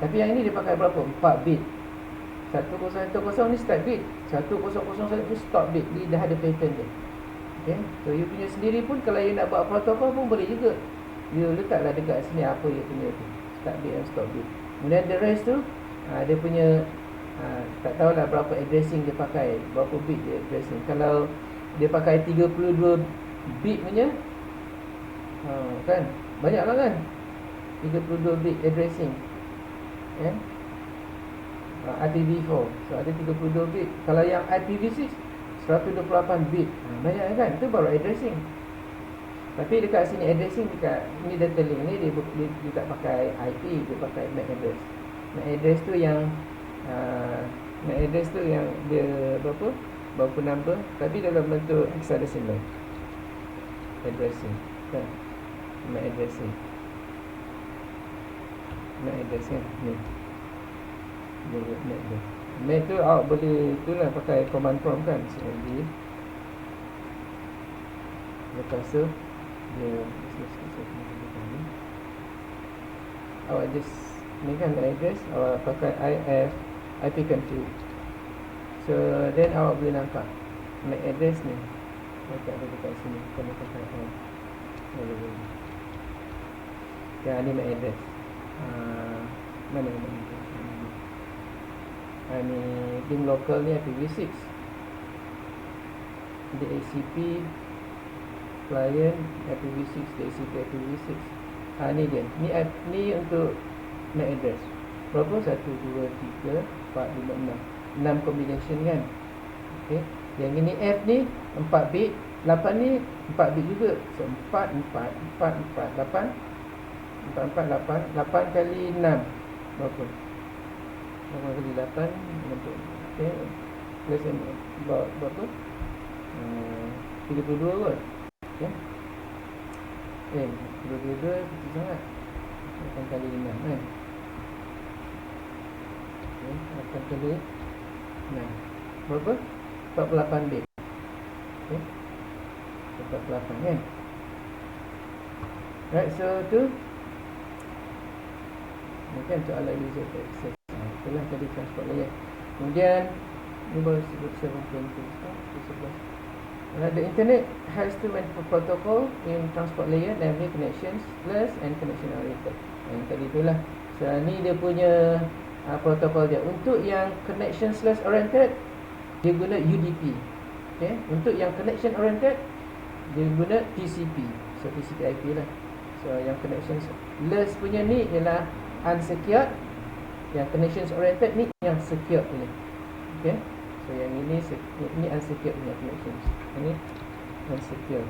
Tapi yang ini dia pakai berapa, 4 bit. 1010 ni start bit, 1001 tu stop bit. Dia dah ada pattern dia. Okay, so you punya sendiri pun kalau you nak buat protokol pun boleh juga. You letaklah dekat sini apa you punya tu, start bit dan stop bit. Kemudian the rest tu dia punya tak tahulah berapa addressing dia pakai, berapa bit dia addressing. Kalau dia pakai 32 bit punya kan, banyaklah kan, 32 bit addressing kan, IPv4, so ada 32 bit. Kalau yang IPv6 128 bit, banyak kan, itu baru addressing. Tapi dekat sini addressing, dekat ni data link ni dia tak pakai IP, dia pakai MAC address. MAC address tu yang MAC address tu yang dia berapa number, tapi dalam bentuk hexadecimal addressing kan, MAC addressing, MAC addressing ni dia MAC dia. MAC tu boleh tu lah, pakai command prompt kan, CMD. Lepas tu dia awak just ni kan address, awak pakai IP config. So then awak boleh nampak MAC address ni dekat sini, kena pakai boleh. Ya, ni MAC address. Mana MAC address ni, link local ni IPv6, DHCP client IPv6, DHCP IPv6. Ni dia, ni untuk MAC address berapa, 1, 2, 3, 4, 5, 6 combination kan. Okay, yang ini F ni 4 bit, 8 ni 4 bit juga, so 4, 4, 4, 4, 8 4, 4, 8 8 kali 6 berapa, 8 kali 8 bentuk. Okay, plus berapa, 32 kot. Okay, 32 kecil sangat, 8 kali 6 kan. Okay, 8 kali 6 berapa, 48 bit. Okay, 48 kan. Right, so tu mungkin untuk allow user to access. Itulah tadi transport layer. Kemudian ni baru sebut 7.2. The internet has two main protocol in transport layer, namely connectionless and connection oriented. Yang tadi itulah. So ni dia punya protokol dia. Untuk yang connectionless oriented, dia guna UDP. Okay, untuk yang connection oriented, dia guna TCP. So TCP IP lah. So yang connectionless punya ni ialah unsecured, yang connections oriented ni yang secured punya. Okay, so yang ini unsecured punya connections, ini unsecured.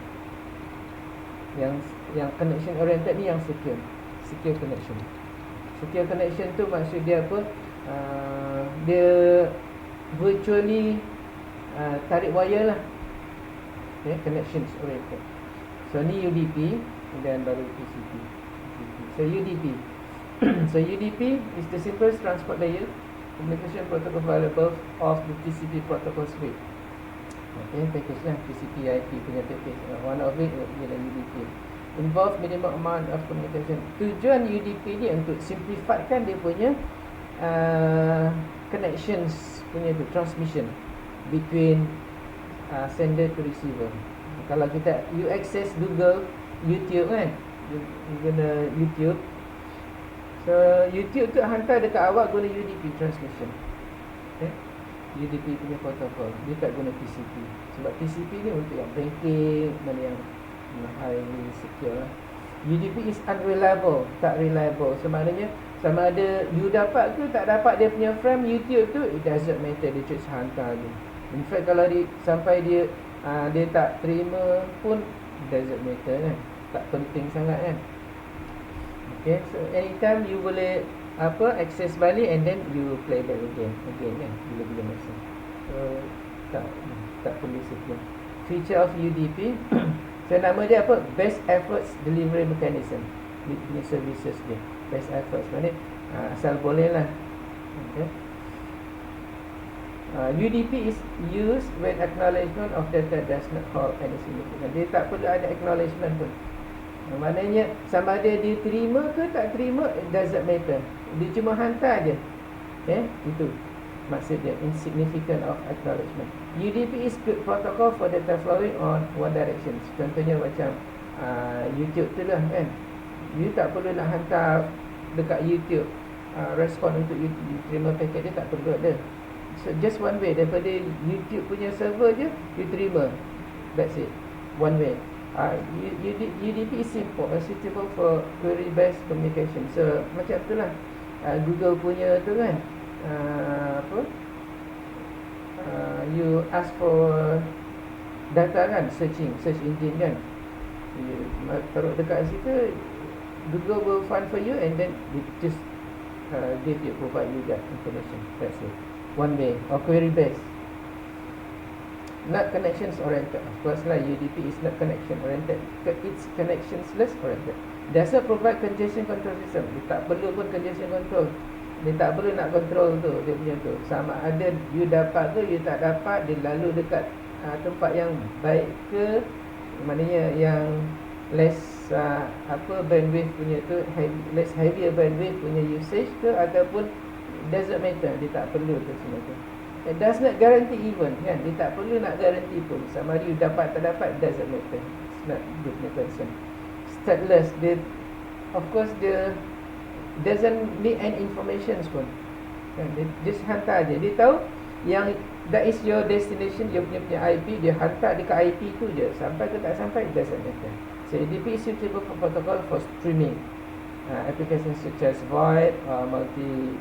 Yang connection oriented ni yang secure connection. Secure connection tu maksud dia apa, dia virtually tarik wire lah. Okay, connections oriented. So ni UDP dan baru TCP. So UDP so UDP is the simplest transport layer communication protocol available of the TCP protocol suite. Okay, package lah TCP IP punya package. One of it ialah UDP. Involve minimum amount of communication. Tujuan UDP ni untuk simplifikan dia punya connections punya tu, transmission between sender to receiver. Kalau you access Google, YouTube kan, you guna YouTube. So YouTube tu hantar dekat awak guna UDP transmission. Okay, UDP punya protokol, dia tak guna TCP. Sebab TCP ni untuk yang banking, mana yang highly secure lah. UDP is unreliable, tak reliable. So maknanya sama ada you dapat ke tak dapat dia punya frame YouTube tu, it doesn't matter, dia terus hantar je. In fact kalau sampai dia tak terima pun, it doesn't matter kan, tak penting sangat kan. Okay, so anytime you boleh access balik and then you play back again kan, bila-bila masa. So tak perlu sekian. Feature of UDP so nama dia apa? Best Efforts Delivery Mechanism. Dia punya services dia best efforts, maknanya asal boleh lah. Okay. UDP is used when acknowledgement of data does not hold any significance. Dia tak perlu ada acknowledgement pun. Maknanya sama ada dia terima ke tak terima, it doesn't matter. Dia cuma hantar je. Itu maksud dia, insignificant of acknowledgement. UDP is good protocol for data flowing on one direction. Contohnya macam YouTube tu lah kan. You tak perlu nak hantar dekat YouTube respon untuk you terima paket dia, tak perlu ada. So just one way, daripada YouTube punya server je you terima, that's it, one way. UDP is simple, suitable for query based communication. So macam tu lah Google punya tu kan, you ask for data kan, search engine kan, you taruh dekat situ, Google will find for you and then it just provide you that information. That's it, one way, or query based, not connections oriented. Of course lah, UDP is not connection oriented, it's connectionless oriented. Does not provide congestion control system. Dia tak perlu pun congestion control. Dia tak perlu nak control tu, dia punya tu. Sama ada you dapat ke you tak dapat, dia lalu dekat tempat yang baik ke, maknanya yang less bandwidth punya tu, less heavier bandwidth punya usage ke, ataupun doesn't matter, dia tak perlu tu semua tu. It does not guarantee even kan, dia tak perlu nak guarantee pun. Sama ada you dapat tak dapat, doesn't matter, it's not good concern. Stateless, dia of course dia doesn't need any information pun kan, dia just hantar je. Dia tahu yang that is your destination, dia punya IP, dia hantar dekat IP tu je, sampai ke tak sampai doesn't matter. So UDP is suitable for protocol for streaming applications such as VoIP,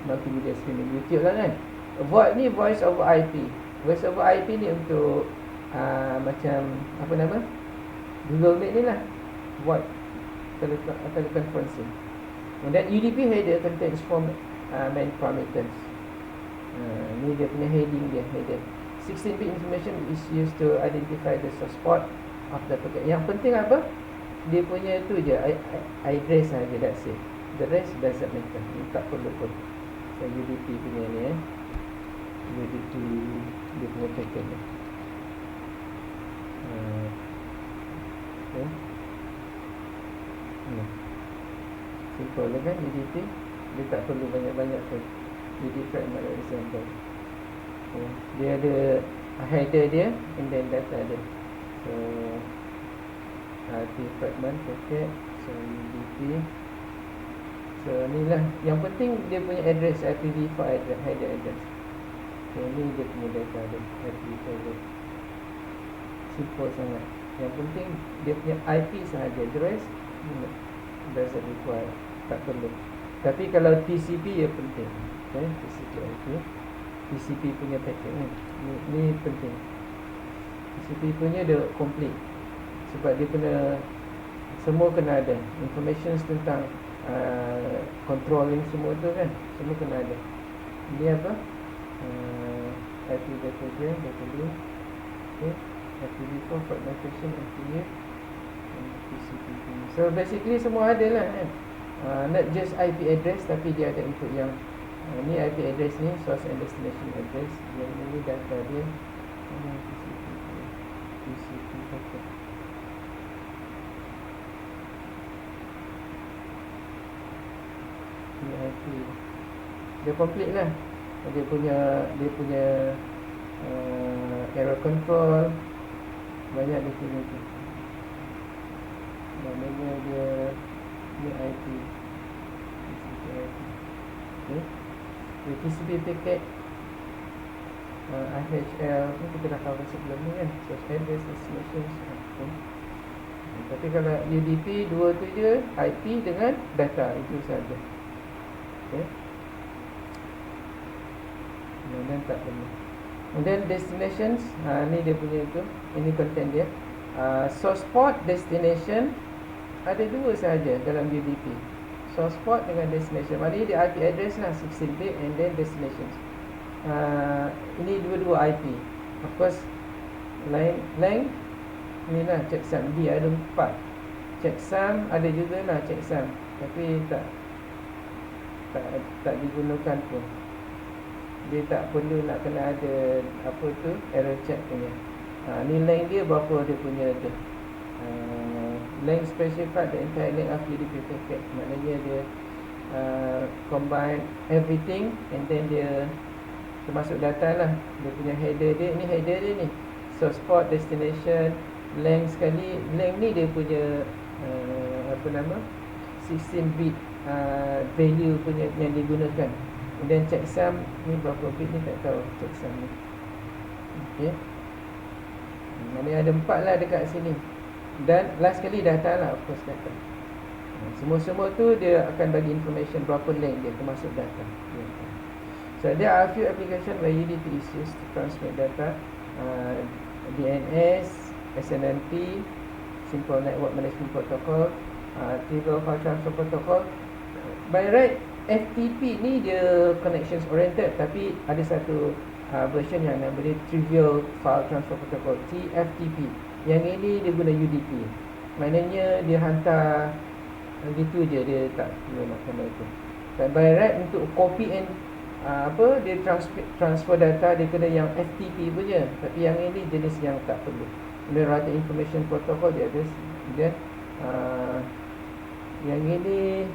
multimedia streaming, YouTube lah kan. VoIP ni voice over IP. Voice over IP ni untuk macam apa nama, Google Meet ni lah, VoIP, teleconferencing. And then UDP header contains four main parameters. Ni dia punya heading dia, header. 16-bit information is used to identify the source port of the packet. Yang penting apa? Dia punya tu je, address saja, that's it. The rest doesn't matter, tak perlu pun. So UDP punya ni UDP dia punya packet ni. Okay. Simple lah kan UDP. Dia tak perlu banyak-banyak pun. UDP fragment example. Okay. Dia ada header dia and then data dia. So IP fragment packet. So UDP. So ni lah, yang penting dia punya address, IPv4 address, header address. So ni dia punya data dia, IP address. Simple sangat. Yang penting dia punya IP sahaja, address doesn't require, tak perlu. Tapi kalau TCP ya penting. Okay, TCP IP, TCP punya packet ni penting. TCP punya dia complete, sebab dia kena, semua kena ada information tentang controlling semua tu kan, semua kena ada. Dia apa? IP data dia, data dia. Okay, IPv4 fragmentation, FPA, TCP. So basically semua ada lah kan. Not just IP address, tapi dia ada input yang ni IP address ni, source and destination address. Yang ni data dia, TCP packet. IP dia complete lah. Dia punya error control banyak di sini tu. Namanya dia ni IP. Okay. TCP packet IHL ni kita dah cover sebelum ni kan, source address, destination. Okay. Tapi kalau UDP dua tu je, IP dengan data, itu saja. Okay. Dan tak perlu. And then destinations, ni dia punya tu, ini content dia. Source port, destination ada dua sahaja dalam UDP. source port dengan destination. Maknanya dia IP address lah, 16 bit and then destination. Ini dua-dua IP. Of course length ni lah checksum. Dia ada 4. Checksum ada juga lah checksum, tapi tak digunakan pun. Dia tak perlu nak kena ada apa tu, error check punya. Ni length dia berapa dia punya tu. Length specified the entire length of UDP packet. Maknanya dia combine everything and then dia termasuk data lah. Dia punya header dia, ni header dia ni, source port, destination, length sekali. Length ni dia punya 16 bit value punya yang digunakan. And then checksum ni berapa bit ni tak tahu checksum ni. Okay, maknanya ada 4 lah dekat sini. Dan last sekali data lah, of course data. Semua-semua tu dia akan bagi information berapa length dia termasuk data. So there are a few applications where UDP is used to transmit data. DNS, SNMP, Simple Network Management Protocol, Trivial File Transfer Protocol. By right, FTP ni dia connections oriented, tapi ada satu version yang nama dia Trivial File Transfer Protocol, TFTP. Yang ini dia guna UDP. Maknanya dia hantar gitu je, dia tak perlu nak kena itu. Dan by right untuk copy and dia transfer data, dia kena yang FTP punya. Tapi yang ini jenis yang tak perlu. Dia Routing Information Protocol dia ada. Dia yang ini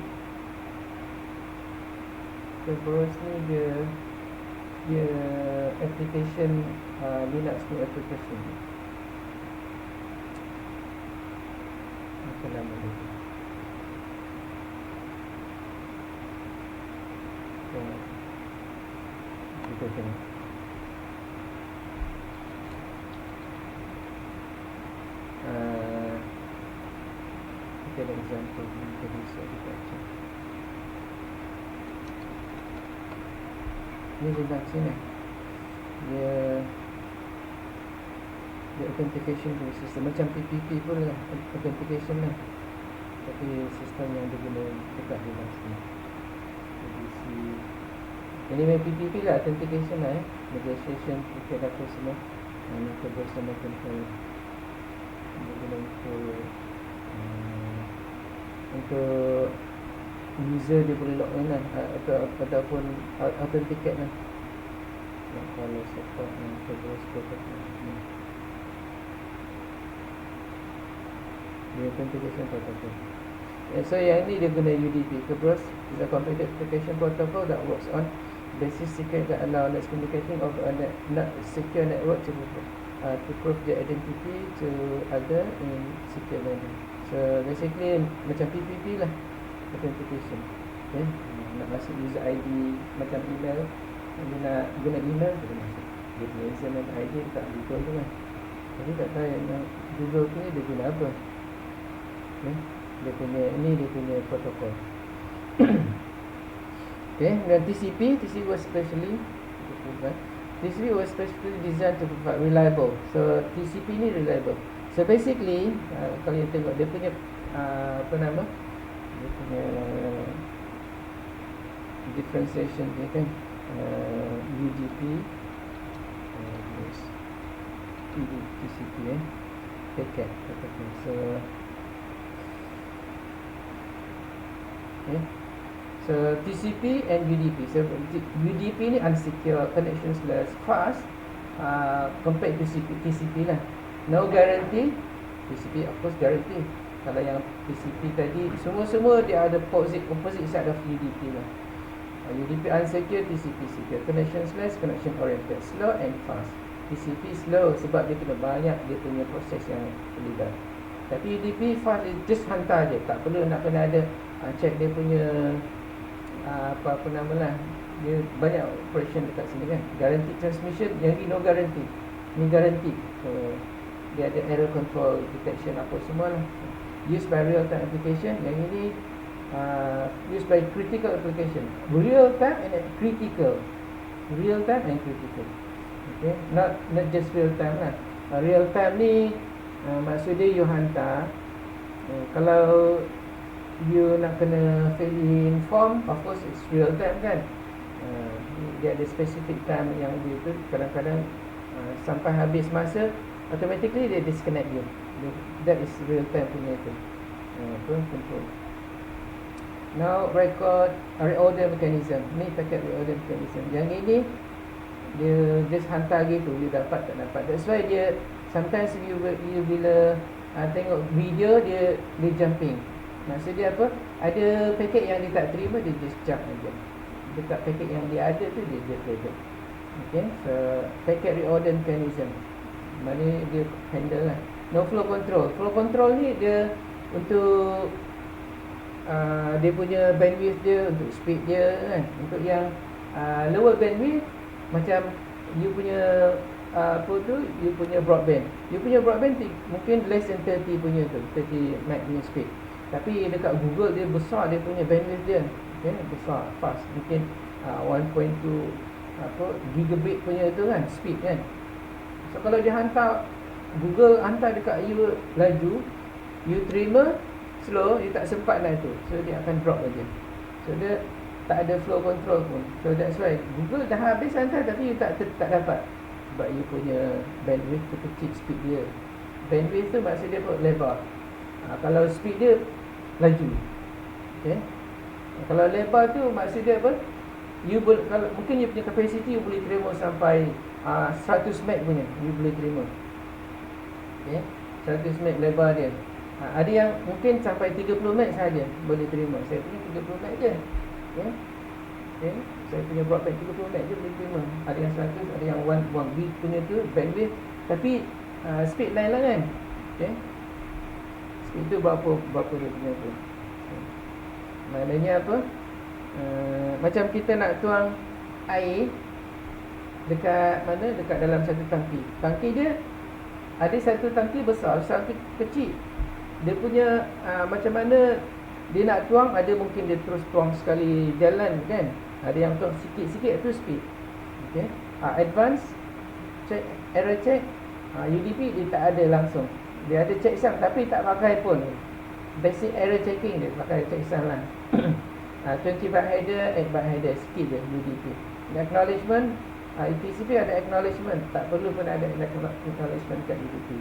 Kerberos ni dia application Linux ni application. Apa nama dia? Kita tengok. Kita ada example ni, kita bisa baca. Ni Linux ni, dia authentication punya sistem macam PPP pun lah, authentication lah, tapi sistem yang diguna dekat Linux ni. Ini memang PPP lah, authentication lah, negotiation, ticket apa semua. Ini bersama control. Dia guna untuk user dia boleh log in lah, ataupun authenticate lah. Kalau support terus protocol dia authentication protocol. So yang ni dia guna UDP. Kerberos is a computer application protocol that works on basis secret that allow us communicating over a secure network to prove the identity to other in secure manner. So basically macam PPP lah, authentication. Okay, nak masuk user ID macam email, dia nak guna email, dia masuk dia punya username ID tak betul tu kan. Jadi tak tahu yang Google tu ni dia guna apa. Okay, dia punya protokol. Okay, dan TCP was specially designed to provide reliable. So TCP ni reliable. So basically kalau you tengok dia punya dia punya differentiation dia kan, UDP TCP packet. So okay, so TCP and UDP. So UDP ni unsecure, connectionless, fast compared to TCP lah. No guarantee. TCP of course guarantee. Kalau yang TCP tadi semua dia ada opposite side of UDP lah. UDP unsecure, TCP secure. Connectionless, connection oriented, slow and fast. TCP slow sebab dia kena banyak dia punya proses yang terlibat. Tapi UDP fast, dia just hantar je, tak perlu nak kena ada check dia punya apa nama lah. Dia banyak operation dekat sini kan. Guaranteed transmission, yang ni no guarantee. Ni guaranteed. So dia ada error control detection apa semua lah. Used by real time application. Yang ini used by critical application. Real time and critical. Real time and critical. Okay, not just real time lah. Real time ni maksud dia you hantar, kalau you nak kena fill in form, of course it's real time kan. Dia ada specific time yang dia tu kadang-kadang sampai habis masa automatically dia disconnect you. That is real time punya tu. Control. Now record reorder mechanism. Ni paket reorder mechanism. Yang ini dia just hantar gitu, you dapat tak dapat. That's why dia sometimes you bila tengok video dia jumping. Maksud dia apa? Ada paket yang dia tak terima, dia just jump aja. Dekat paket yang dia ada tu dia just reorder. Okay, so packet reorder mechanism. Mana dia handle lah. No flow control. Flow control ni dia untuk dia punya bandwidth dia, untuk speed dia kan. Untuk yang lower bandwidth, macam you punya apa tu, you punya broadband. You punya broadband mungkin less than 30 punya tu, 30 meg punya speed. Tapi dekat Google dia besar dia punya bandwidth dia. Okay, besar, fast. Mungkin 1.2 gigabit punya tu kan, speed kan. So kalau dia hantar, Google hantar dekat you laju, you terima slow, you tak sempat lah tu. So dia akan drop aja. So dia tak ada flow control pun. So that's why Google dah habis hantar tapi you tak dapat. Sebab you punya bandwidth tu kecil, speed dia. Bandwidth tu maksud dia lebar. Kalau speed dia laju. Okay. Kalau lebar tu maksud dia apa? Kalau mungkin you punya capacity you boleh terima sampai 100 meg punya, you boleh terima. Okay. 100 meg lebar dia. Ada yang mungkin sampai 30 meg saja boleh terima. Saya punya 30 meg je. Okay. Okay. Saya punya broadband 30 meg je boleh terima. Ada yang 100, ada yang 1 gig punya tu bandwidth. Tapi speed lain lah kan. Okay. Speed tu berapa dia punya tu. Maknanya apa? Macam kita nak tuang air dekat mana? Dekat dalam satu tangki. Tangki dia ada satu tangki besar, satu kecil. Dia punya macam mana dia nak tuang, ada mungkin dia terus tuang sekali jalan kan. Ada yang tuang sikit-sikit tu speed. Okay. Advance check, error check, UDP dia tak ada langsung. Dia ada checksum tapi tak pakai pun. Basic error checking dia pakai checksum lah. 20 byte header, 8 byte header, sikit je UDP. Acknowledgement, TCP ada acknowledgement, tak perlu pun ada acknowledgement kat UDP.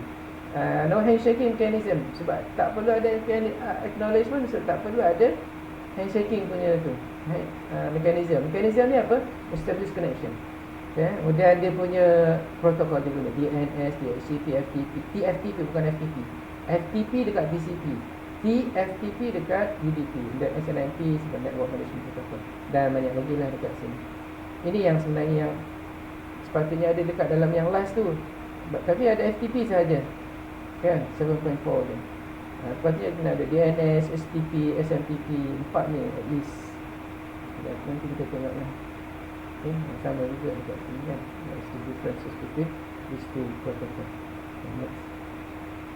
No handshaking mechanism, sebab tak perlu ada acknowledgement, so tak perlu ada handshaking punya tu mechanism. Mechanism ni apa? Establish connection. Okay. Kemudian dia punya protokol dia guna DNS, DHCP, FTP. TFTP bukan FTP. FTP dekat TCP, TFTP dekat UDP, dan SNMP sebab Network Management Protocol, dan banyak lagi lah dekat sini. Ini yang sebenarnya yang sepatutnya ada dekat dalam yang last tu, tapi ada FTP sahaja kan, 7.4 je. Sepatutnya kena ada DNS, STP, SMTP, 4 ni at least. Nanti kita tengok lah. Okay, sama juga dekat sini kan. That's the differences between these two protocol. Next.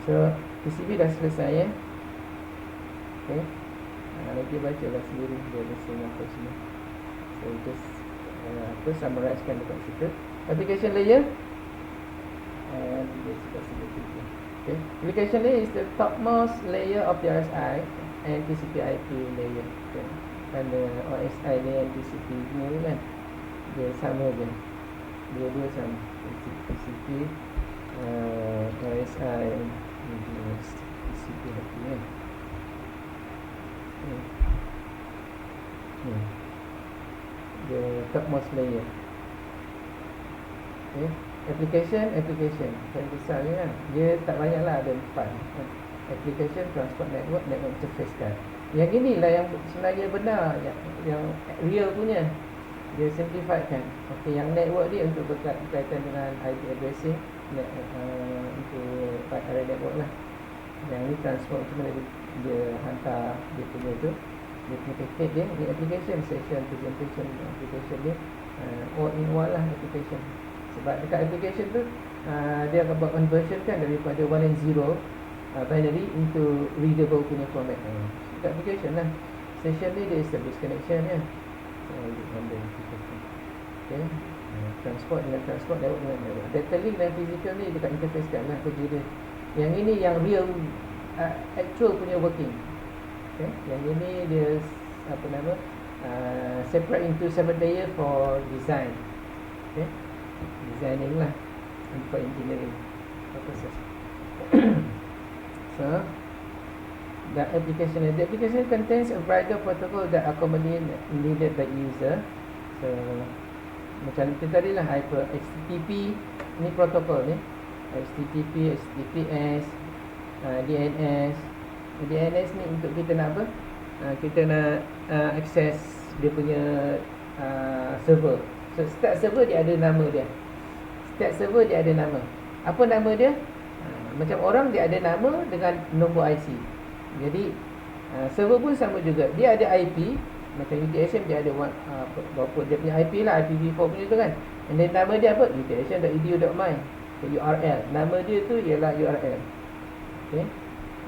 So TCP dah selesai ya. Okay. Nanti baca lah sendiri dia lesson apa semua. So just summarizekan dekat situ. Application layer and this is the okay. Application layer is the topmost layer of the RSI and TCP/IP layer. Okay. And the OSI layer and TCP ni kan, dia sama je. Dua-dua sama. TCP, OSI, TCP/IP kan. The topmost layer. Okay. Application yang besar ni kan, dia tak banyak lah, ada 4. Application, transport network, network interface card. Yang inilah yang sebenarnya benar, yang real punya. Dia simplified kan. Okay, yang network dia untuk berkaitan dengan IP addressing, untuk area network lah. Yang ni transport macam mana dia hantar dia punya tu, dia punya paket dia. Ni application, session, presentation application dia, all in one lah application. Sebab dekat application tu dia akan buat conversion kan daripada 1 and 0 binary into readable punya format. Dekat application lah. Session ni dia establish connection ya. Okay. Transport dengan transport, network dengan network. Data link dan physical ni dekat interface kan lah kerja dia. Yang ini yang real actual punya working. Okay. Yang ini dia apa nama, separate into 7 layer for design. Okay. Designing lah, for engineering purposes. So the application contains a variety of protocol that are commonly needed by user. So macam itu tadi lah, HTTP ni protokol ni, HTTP, HTTPS, DNS. DNS ni untuk kita nak apa? Kita nak access dia punya server. So setiap server dia ada nama dia. Setiap server dia ada nama. Apa nama dia? Macam orang dia ada nama dengan nombor IC. Jadi server pun sama juga. Dia ada IP. Macam UTSM dia ada berapa dia punya IP lah, IPv4 punya tu kan. And then nama dia apa? utsm.edu.my. So URL. Nama dia tu ialah URL. Okay.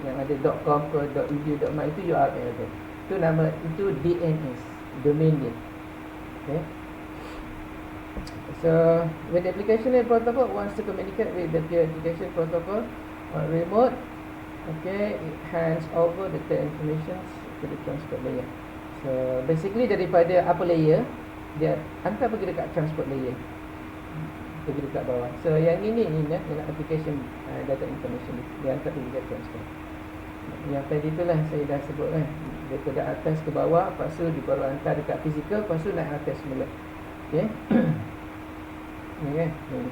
Yang ada .com ke .edu.my itu URL tu. Itu nama, itu DNS, domain dia. Okay. So when the application protocol wants to communicate with the peer application protocol on remote, okay, it hands over the information to the transport layer. So basically daripada upper layer dia hantar pergi dekat transport layer, pergi dekat bawah. So yang ini adalah application data information, dia hantar pergi dekat transport. Yang tadi itulah saya dah sebut kan, daripada atas ke bawah, lepas tu dia baru hantar dekat fizikal, lepas tu naik atas semula. Okay. Ni kan ni.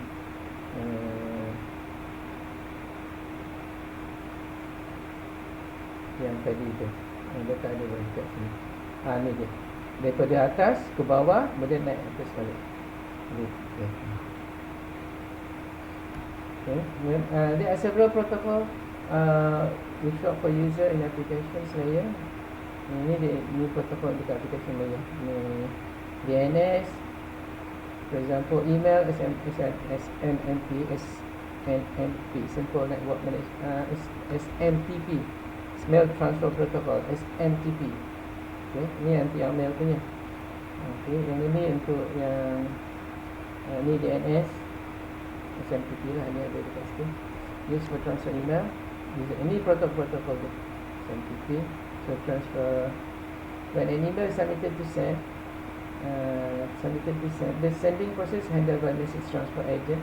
Yang tadi tu dia tak ada dekat sini. Ni dia, daripada atas ke bawah, kemudian naik atas balik. Okay. There are several protocol which work for user in applications layer. Ini protokol dekat application layer. Ni DNS, for example, email, SMTP, simple network management, SMTP, mail transfer protocol, SMTP. Okay, ni yang mail punya. Okay, yang ini untuk yang ni DNS, SMTP lah, ni ada dekat situ. Use for transfer email. Ini protokol tu, SMTP. So transfer, when an email is submitted to send, the sending process handled by message transfer agent,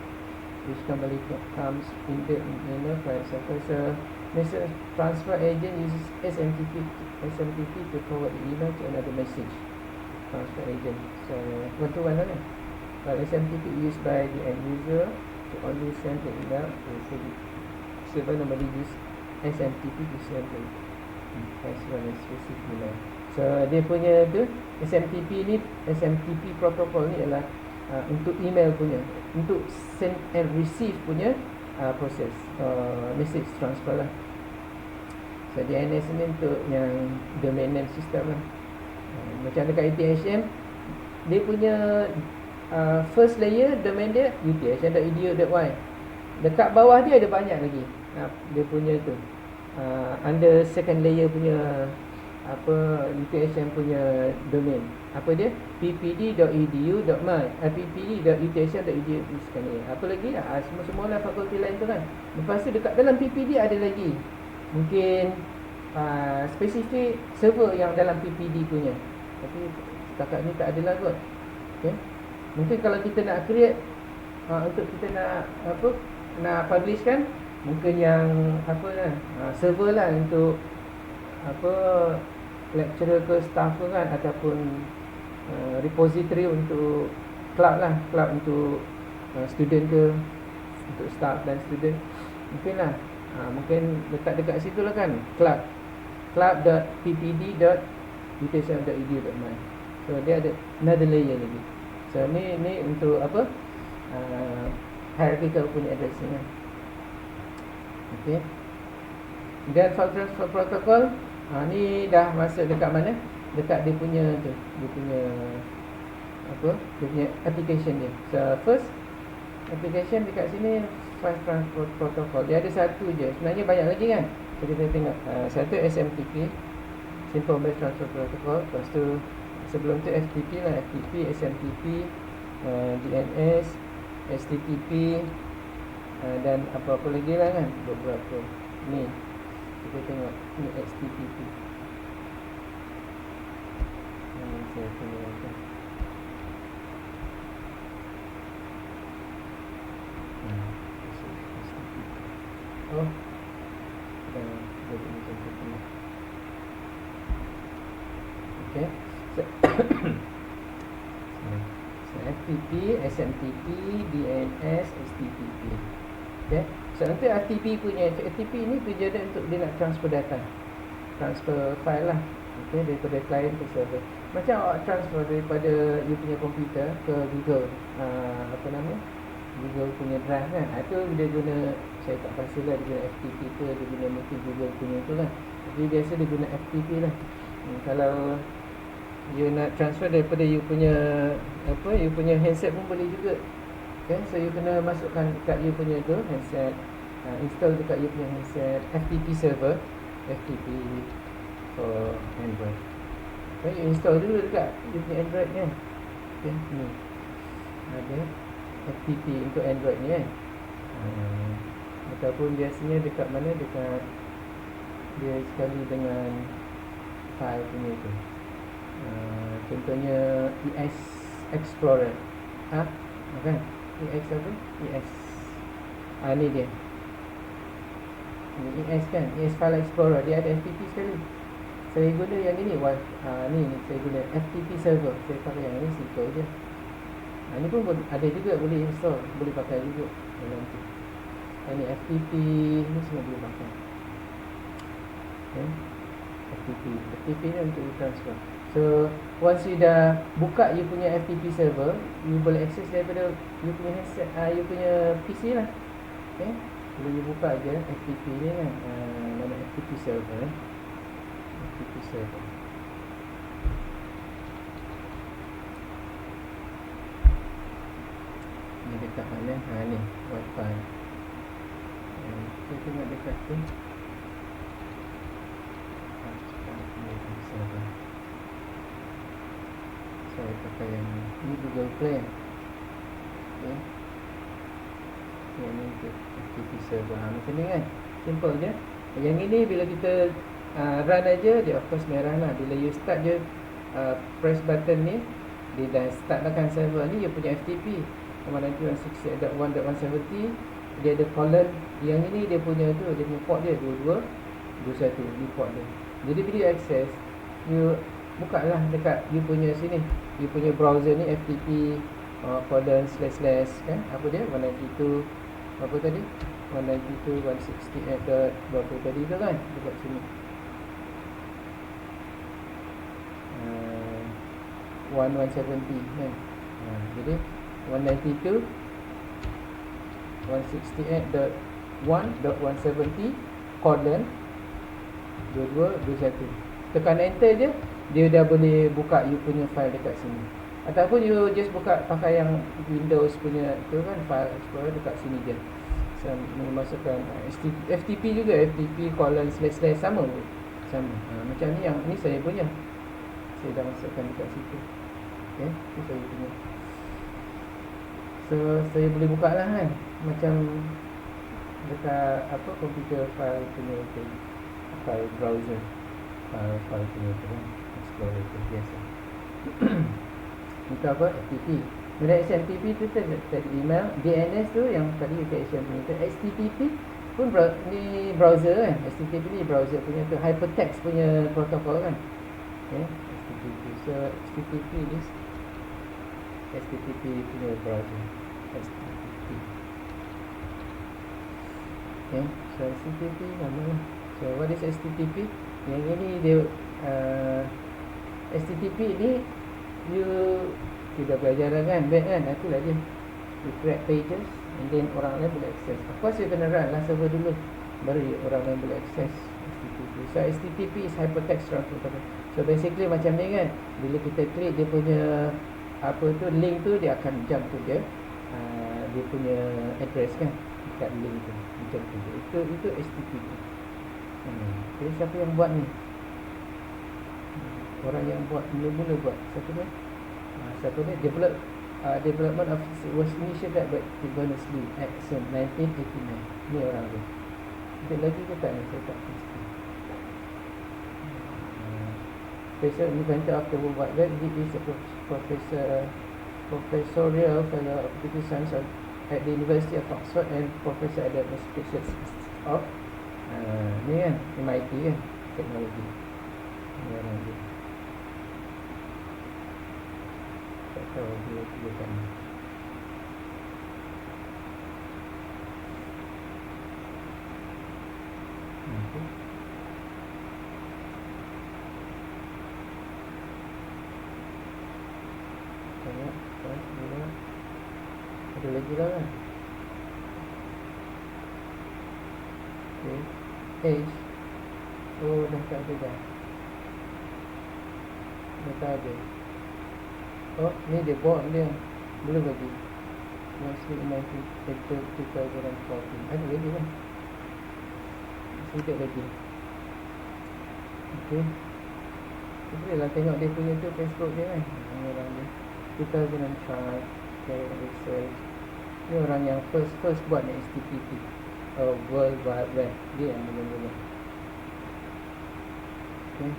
which normally comes in the email, for example. So message transfer agent uses SMTP to forward the email to another message transfer agent. So one-to-one lah. But SMTP used by the end user to only send the email to receive. Server normally use SMTP to send the as well as receive email. So dia punya tu SMTP ni, SMTP protocol ni adalah untuk email punya, untuk send and receive punya proses message transfer lah. So DNS ni untuk yang domain name system lah. Macam dekat UTSM, dia punya first layer domain dia utsm.edu.my. Dekat bawah dia ada banyak lagi dia punya tu under second layer punya UTSM punya domain. Apa dia? ppd.edu.my, ppd.utsm.edu. Apa lagi lah, semua lah fakulti lain tu kan. Lepas tu dekat dalam ppd ada lagi mungkin spesifik server yang dalam ppd punya, tapi setakat ni tak ada lah kot. Okay. Mungkin kalau kita nak create untuk kita nak publish kan, mungkin yang server lah untuk lecturer ke staff ke kan, ataupun repository untuk cloud lah, cloud untuk student ke, untuk staff dan student. Mungkin lah mungkin letak dekat situ lah kan, cloud.ppd.utsm.edu.my. So dia ada another layer lagi. So ni untuk hierarchical punya addressing lah. Okay. Dan file transfer protocol, ni dah masuk dekat mana? Dekat dia punya tu, dia punya dia punya application dia. So first application dekat sini, file transfer protocol. Dia ada satu je. Sebenarnya banyak lagi kan. So kita tengok satu SMTP, simple mail transfer protocol. Lepas tu sebelum tu FTP lah, FTP, SMTP, DNS, HTTP, dan apa-apa lagi lah kan, beberapa. Ni kita tengok, ni HTTP. saya punya apa. Oh, jadi macam tu. Okay. So FTP, SMTP, DNS, HTTP. Okay. So nanti FTP punya, FTP ni tujuan dia untuk dia nak transfer data, transfer file lah. Okay, daripada client ke server. Macam awak transfer daripada you punya komputer ke Google, apa nama, Google punya drive kan. Itu dia guna, saya tak pastilah dia guna FTP ke dia guna mungkin Google punya tu lah. Tapi biasa dia guna FTP lah. Kalau you nak transfer daripada you punya apa, you punya handset pun boleh juga. Okay, so you kena masukkan dekat you punya tu handset, install dekat you punya handset FTP server, FTP for Android. Okay, you install dulu dekat you punya Android ni kan. Okay, ni ada FTP untuk Android ni kan. Ataupun biasanya dekat mana, dekat dia sekali dengan file punya tu. Contohnya ES Explorer. Kan? ES apa? ES. Ni dia. Ni ES kan? ES File Explorer. Dia ada FTP sekali. Saya guna yang ini. Ni saya guna FTP server. Saya pakai yang ini simple je. Ni pun ada juga, boleh install, boleh pakai juga dalam tu. Ini FTP ni semua boleh pakai. Okay. FTP ni untuk transfer. So once you dah buka you punya FTP server, you boleh access daripada you punya handset, you punya PC lah. Okay, boleh you buka je FTP ni kan, nama FTP server, FTP server. Ni dekat mana? Ni Wi-Fi. Kita tengok dekat tu. Server. Saya pakai yang ni Google Play. Okay. Yang ni untuk FTP server. Macam ni kan, simple je. Yang ini bila kita run aja, dia of course merah lah. Bila you start je, press button ni, dia dah start lah kan server ni. Dia punya FTP 192.168.170. Dia ada colon. Yang ini dia punya tu, dia punya port dia 2221 ni port dia. Jadi bila you access, you buka lah dekat you punya sini, you punya browser ni FTP colon slash kan, apa dia 192 apa tadi, 192.168. berapa tadi tu kan, dekat sini 1170 kan. Jadi 192.168.1.170 colon 2221. Tekan enter je, dia dah boleh buka you punya file dekat sini. Ataupun you just buka pakai yang Windows punya tu kan, file explorer dekat sini je. So masukkan FTP juga, FTP colon slash sama. Macam ni, yang ni saya punya, saya dah masukkan dekat situ. Okay, ni saya punya. So saya boleh buka lah kan, macam dekat apa, komputer file punya tu, file browser, file punya tu kan, explorer tu biasa. Itu apa? FTP. Kemudian SMTP tu tadi email. DNS tu yang tadi connection punya tu. HTTP pun ni browser kan. HTTP ni browser punya tu, hypertext punya protokol kan. Okay, HTTP. So HTTP ni HTTP punya browser. HTTP. Okay, so HTTP nama lah. So what is HTTP? Yang ini dia HTTP ni kita belajar kan, back kan, itulah dia. You create pages and then orang lain boleh access. Of course you kena run lah server dulu, baru orang lain boleh access HTTP. So HTTP is hypertext transfer. So basically macam ni kan, bila kita klik dia punya apa tu, link tu, dia akan jump to dia punya address kan, dekat link tu macam tu. Itu HTTP. Okay, siapa yang buat ni? Orang yang buat, mula-mula buat siapa dia? Development of was initiated by Berners-Lee Action 1989. Ni orang tu. Ada lagi ke tak ni? Saya tak pasti. Professor inventor of the World Wide Web. He is a professorial fellow of computer science at the University of Oxford and professor at the Massachusetts Institute of ni kan MIT kan, teknologi. Ni orang dia. Tak tahu dia kan. Okay. Banyak, ada lagi lah kan. Okay. Age. Oh, dah tak ada dah. Dah tak ada. Oh, ni dia board dia. Belum lagi. Masih 19 April 2014. Ada lagi kan. Sedikit lagi. Okay. Boleh lah tengok dia punya tu Facebook dia kan. Orang dia 2005 Carrier Research. Ni orang yang first buat ni HTTP, World Wide Web. Dia yang mula-mula. Okay.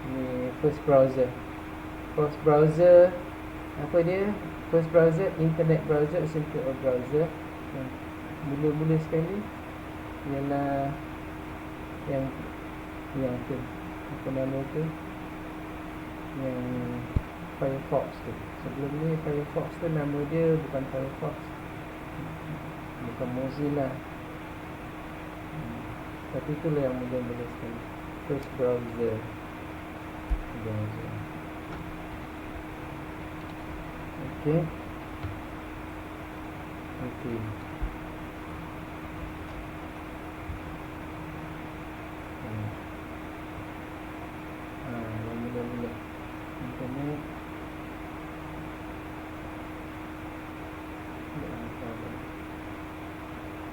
Ni first browser. Apa dia? First browser, internet browser, simple browser. Mula-mula sekali ialah yang tu, apa nama tu, yang Firefox tu. Sebelum ni Firefox tu nama dia bukan Firefox, bukan Mozilla, tapi itulah yang mula-mula sekali, first browser. Okay. Mula-mula internet.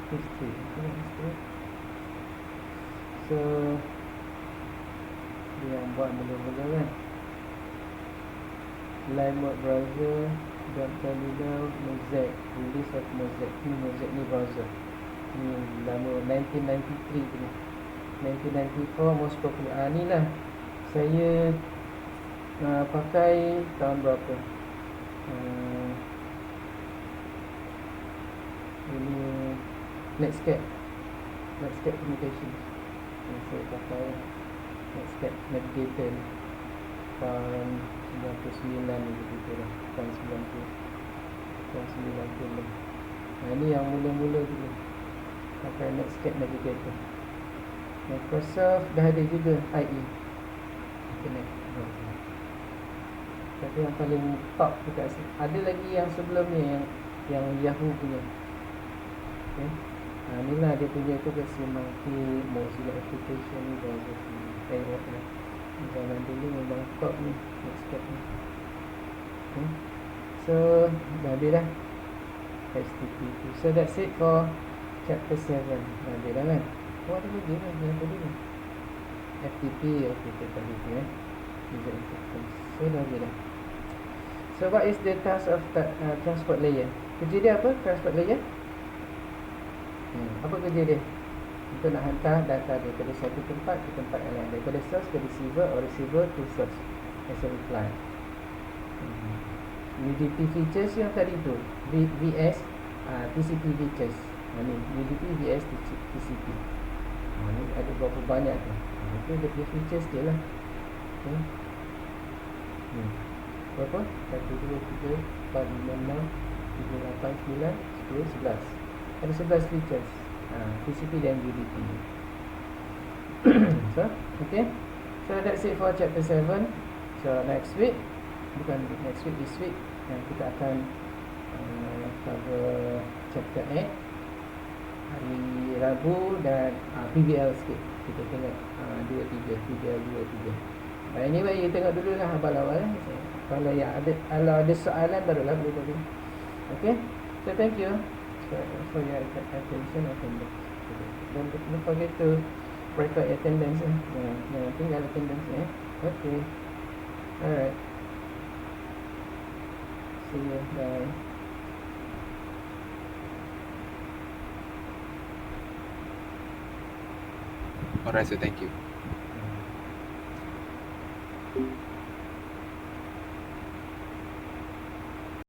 History. So dia yang buat mula-mula kan. Live mode browser, terminal, Mosaic, release of Mosaic. Mosaic ni browser. Ni lama 1993 tu. 1994 most popular. Ni lah saya pakai tahun berapa? Ini Netscape Communications. Saya pakai Netscape Navigator tahun 99 begitu lah. Tahun 90. Ini yang mula-mula dulu pakai Netscape Navigator. Microsoft dah ada juga IE, Internet Browser. Tapi yang paling top dekat sini. Ada lagi yang sebelum ni, yang Yahoo punya. Okay. Inilah dia punya tu, Monkey, Mozilla Application ni, browser ni, Firefox lah. Zaman dulu memang top ni, Netscape ni. Okay. So dah habis dah HTTP. So that's it for chapter 7. Dah habis dah kan. Oh, ada lagi kan yang tadi ni, FTP. Okay, kita tadi tu user interface. So dah habis dah. So what is the task of transport layer? Kerja dia apa? Transport layer, apa kerja dia? Untuk nak hantar data daripada satu tempat ke tempat yang lain, daripada source ke receiver, or receiver to source as a reply. UDP features yang tadi tu, VS, TCP features. Ni UDP VS TCP. Ni ada berapa banyak tu. Itu dia punya features dia lah. Okay. Berapa? 1, 2, 3, 4, 5, 6, 7, 8, 9, 10, 11. Ada 11 features, TCP dan UDP. So, okay. So that's it for chapter 7. So next week, this week kita akan cover chapter 8 hari Rabu, dan PBL sikit. Kita tengok 2-3 PBL 2-3. Anyway, you tengok dulu lah awal-awal. Kalau ada soalan barulah boleh tadi. Okay. So thank you for your attention. Don't forget to record attendance. Tinggal attendance. Okay. Alright. See you. Bye. Alright, so thank you.